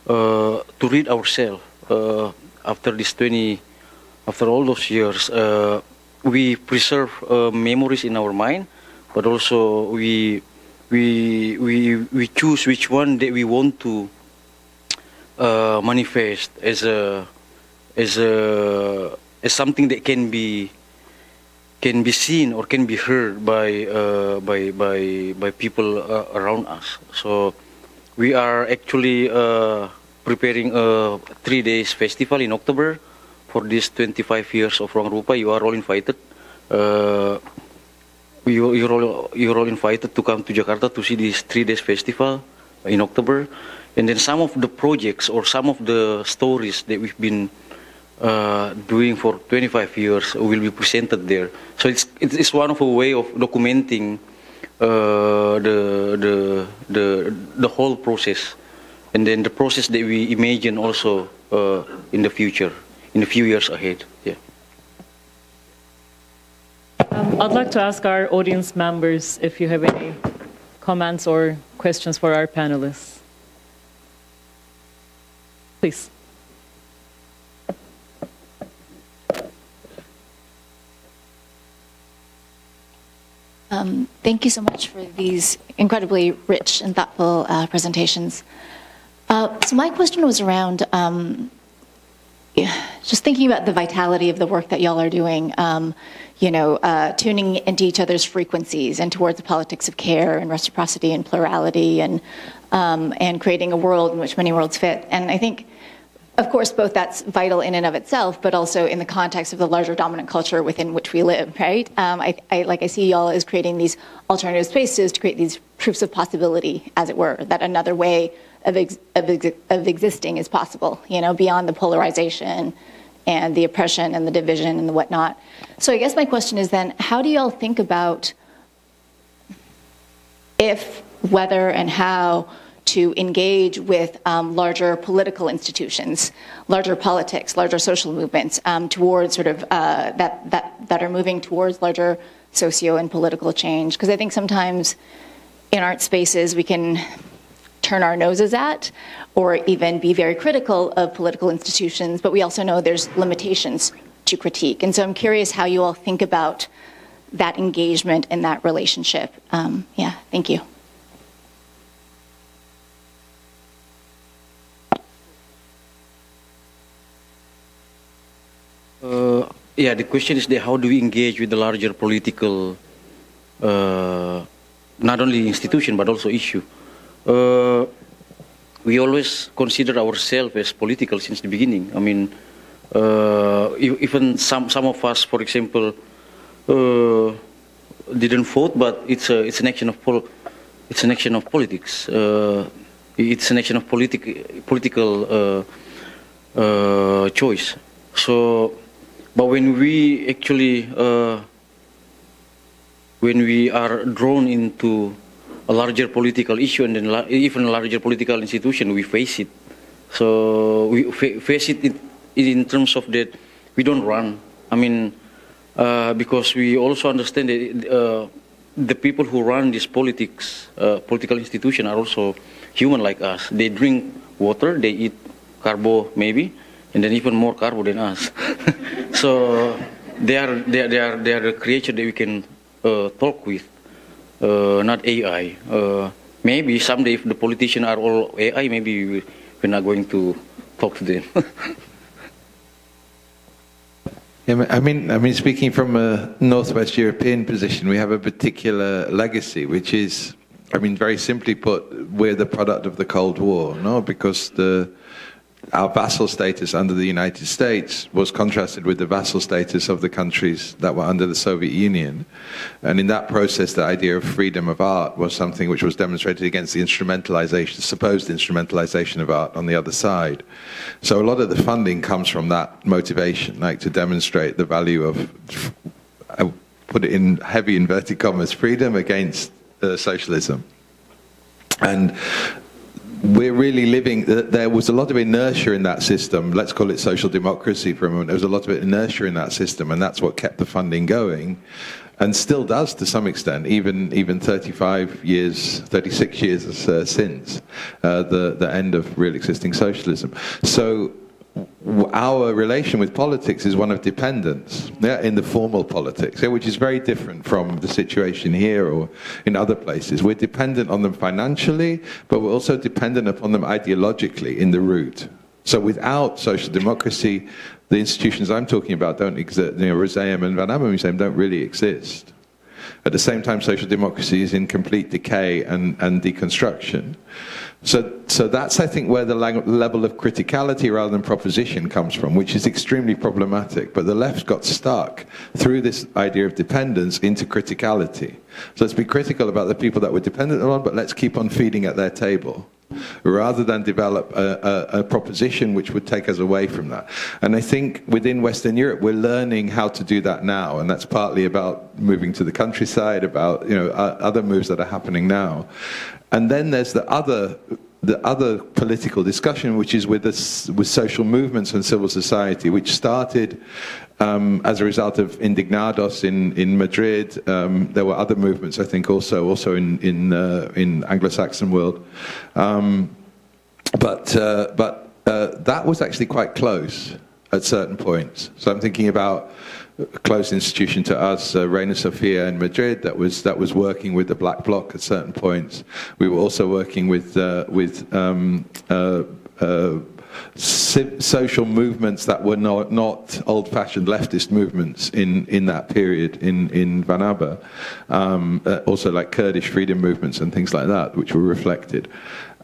S2: to read ourselves after all those years. We preserve memories in our mind, but also we choose which one that we want to manifest as something that can be seen or can be heard by people around us. So we are actually preparing a 3 days festival in October. For these 25 years of Rangrupa, you are all invited. You're all invited to come to Jakarta to see this 3 days festival in October. And then some of the projects or some of the stories that we've been doing for 25 years will be presented there. So it's one of a way of documenting the whole process, and then the process that we imagine also in the future. In a few years ahead, yeah.
S1: I'd like to ask our audience members if you have any comments or questions for our panelists. Please.
S6: Thank you so much for these incredibly rich and thoughtful presentations. So my question was around just thinking about the vitality of the work that y'all are doing, tuning into each other's frequencies and towards the politics of care and reciprocity and plurality and creating a world in which many worlds fit. And I think, of course, both that's vital in and of itself, but also in the context of the larger dominant culture within which we live, right? I see y'all as creating these alternative spaces to create these proofs of possibility, as it were, that another way of existing is possible, beyond the polarization and the oppression and the division and the whatnot. So I guess my question is then, how do y'all think about if, whether, and how to engage with larger political institutions, larger politics, larger social movements towards sort of that are moving towards larger socio and political change? Because I think sometimes in art spaces we can turn our noses at or even be very critical of political institutions, but we also know there's limitations to critique. And so I'm curious how you all think about that engagement and that relationship. Yeah, thank you.
S2: Yeah, the question is how do we engage with the larger political, not only institution, but also issue. We always consider ourselves as political since the beginning. I mean, even some of us, for example, didn't vote, but it's an action of politics. It's an action of political choice. So, but when we actually when we are drawn into a larger political issue and then even a larger political institution, we face it. So we face it in terms of that we don't run. I mean, because we also understand that the people who run this political institution are also human like us. They drink water, they eat carbo maybe, and then even more carbo than us. So they are a creature that we can talk with, not AI. Maybe someday if the politicians are all AI, maybe we're not going to talk to them.
S3: Yeah, I mean, speaking from a Northwest European position, we have a particular legacy, which is, I mean, very simply put, we're the product of the Cold War, no? Because our vassal status under the United States was contrasted with the vassal status of the countries that were under the Soviet Union. And in that process, the idea of freedom of art was something which was demonstrated against the supposed instrumentalization of art on the other side. So a lot of the funding comes from that motivation, like to demonstrate the value of, I put it in heavy inverted commas, freedom against socialism. And we're really living, there was a lot of inertia in that system, let's call it social democracy for a moment, there was a lot of inertia in that system, and that's what kept the funding going, and still does to some extent, even 36 years since the end of real existing socialism. So our relation with politics is one of dependence, in the formal politics, which is very different from the situation here or in other places. We're dependent on them financially, but we're also dependent upon them ideologically in the root. So without social democracy, the institutions I'm talking about don't exist. Roseum and Van Abbe Museum don't really exist. At the same time, social democracy is in complete decay and deconstruction. So that's, I think, where the level of criticality rather than proposition comes from, which is extremely problematic. But the left got stuck through this idea of dependence into criticality. So let's be critical about the people that we're dependent on, but let's keep on feeding at their table, rather than develop a proposition which would take us away from that. And I think within Western Europe, we're learning how to do that now, and that's partly about moving to the countryside, about other moves that are happening now. And then there's the other political discussion, which is with social movements and civil society, which started as a result of Indignados in Madrid. There were other movements, I think, also in Anglo-Saxon world, but that was actually quite close at certain points. So I'm thinking about a close institution to us, Reina Sofia in Madrid, that was working with the Black Bloc at certain points. We were also working with social movements that were not old-fashioned leftist movements in that period in Van Abbe, also like Kurdish freedom movements and things like that, which were reflected,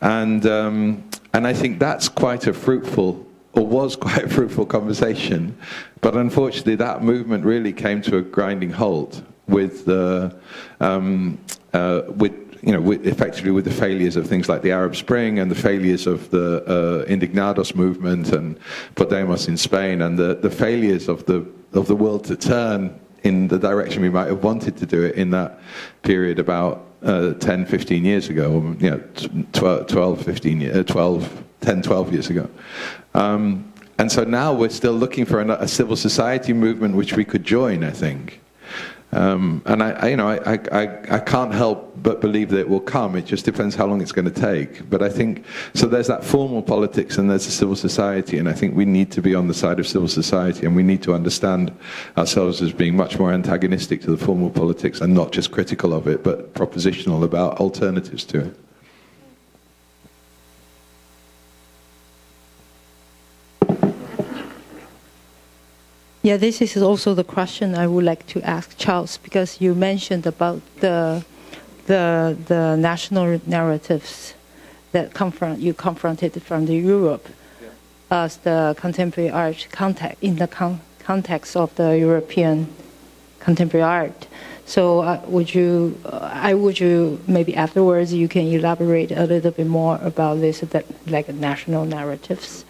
S3: and I think that's quite a fruitful, or was quite a fruitful conversation, but unfortunately that movement really came to a grinding halt effectively with the failures of things like the Arab Spring and the failures of the Indignados movement and Podemos in Spain, and the failures of the world to turn in the direction we might have wanted to do it in that period about 10, 15 years ago, 10, 12 years ago. And so now we're still looking for a civil society movement which we could join, I think. And I can't help but believe that it will come. It just depends how long it's going to take. But I think, so there's that formal politics and there's the civil society, and I think we need to be on the side of civil society, and we need to understand ourselves as being much more antagonistic to the formal politics and not just critical of it, but propositional about alternatives to it.
S4: Yeah, this is also the question I would like to ask Charles, because you mentioned about the national narratives that you confronted from the Europe as the contemporary art in the context of the European contemporary art. So would you maybe afterwards you can elaborate a little bit more about this, like national narratives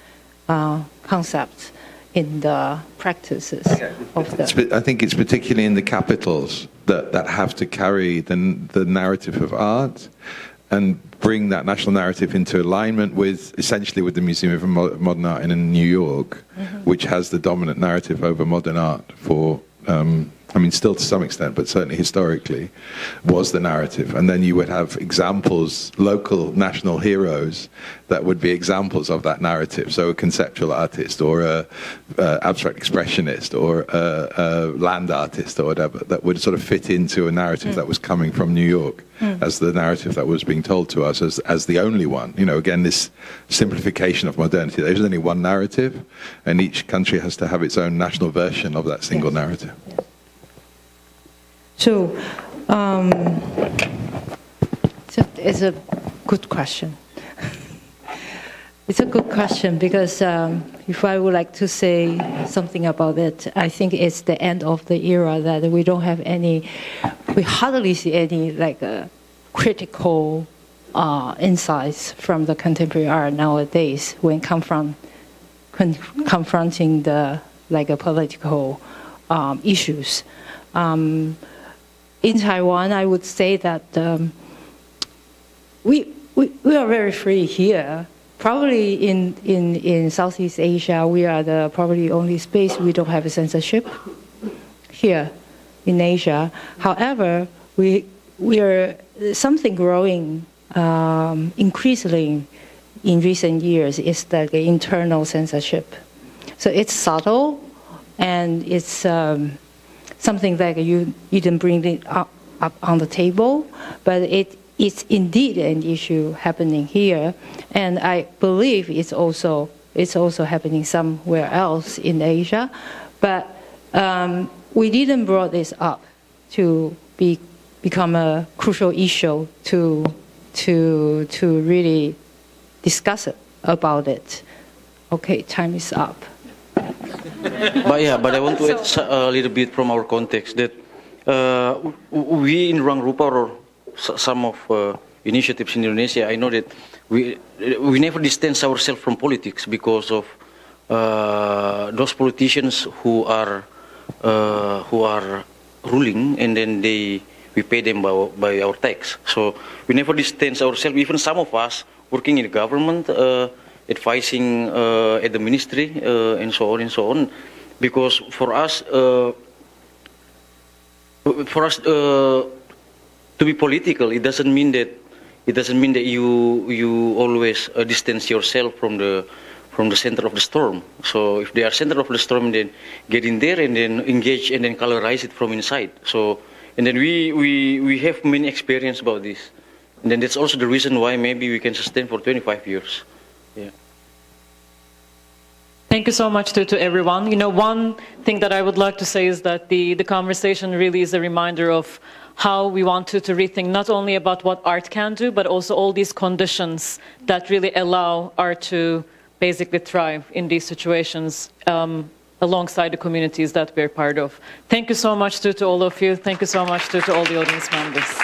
S4: concepts in the practices of the...
S3: I think it's particularly in the capitals that have to carry the narrative of art, and bring that national narrative into alignment with, essentially, with the Museum of Modern Art in New York, which has the dominant narrative over modern art for, I mean, still to some extent, but certainly historically, was the narrative. And then you would have examples, local national heroes, that would be examples of that narrative. So a conceptual artist, or a abstract expressionist, or a land artist, or whatever, that would sort of fit into a narrative that was coming from New York as the narrative that was being told to us as the only one. You know, again, this simplification of modernity. There's only one narrative, and each country has to have its own national version of that single narrative.
S4: Yes. So, it's a good question. It's a good question because if I would like to say something about it, I think it's the end of the era that we don't have any, we hardly see any like critical insights from the contemporary art nowadays when confronting the political issues. In Taiwan, I would say that we are very free here. Probably in Southeast Asia, we are the probably only space we don't have a censorship here in Asia. However, we are something growing increasingly in recent years is the internal censorship. So it's subtle, and it's something that you didn't bring it up on the table, but it's indeed an issue happening here, and I believe it's also happening somewhere else in Asia, but we didn't brought this up to become a crucial issue to really discuss about it. Okay, time is up.
S2: But I want to add a little bit from our context that we in Ruang Rupa, or some of initiatives in Indonesia, I know that we never distance ourselves from politics because of those politicians who are ruling, and then we pay them by our tax. So we never distance ourselves. Even some of us working in the government, advising at the ministry, and so on, because for us to be political, it doesn't mean that you always distance yourself from the center of the storm. So if they are center of the storm, then get in there and then engage and then colorize it from inside. So, and then we have many experience about this, and then that's also the reason why maybe we can sustain for 25 years. Yeah.
S1: Thank you so much to everyone. You know, one thing that I would like to say is that the conversation really is a reminder of how we want to rethink not only about what art can do, but also all these conditions that really allow art to basically thrive in these situations alongside the communities that we're part of. Thank you so much to all of you. Thank you so much to all the audience members.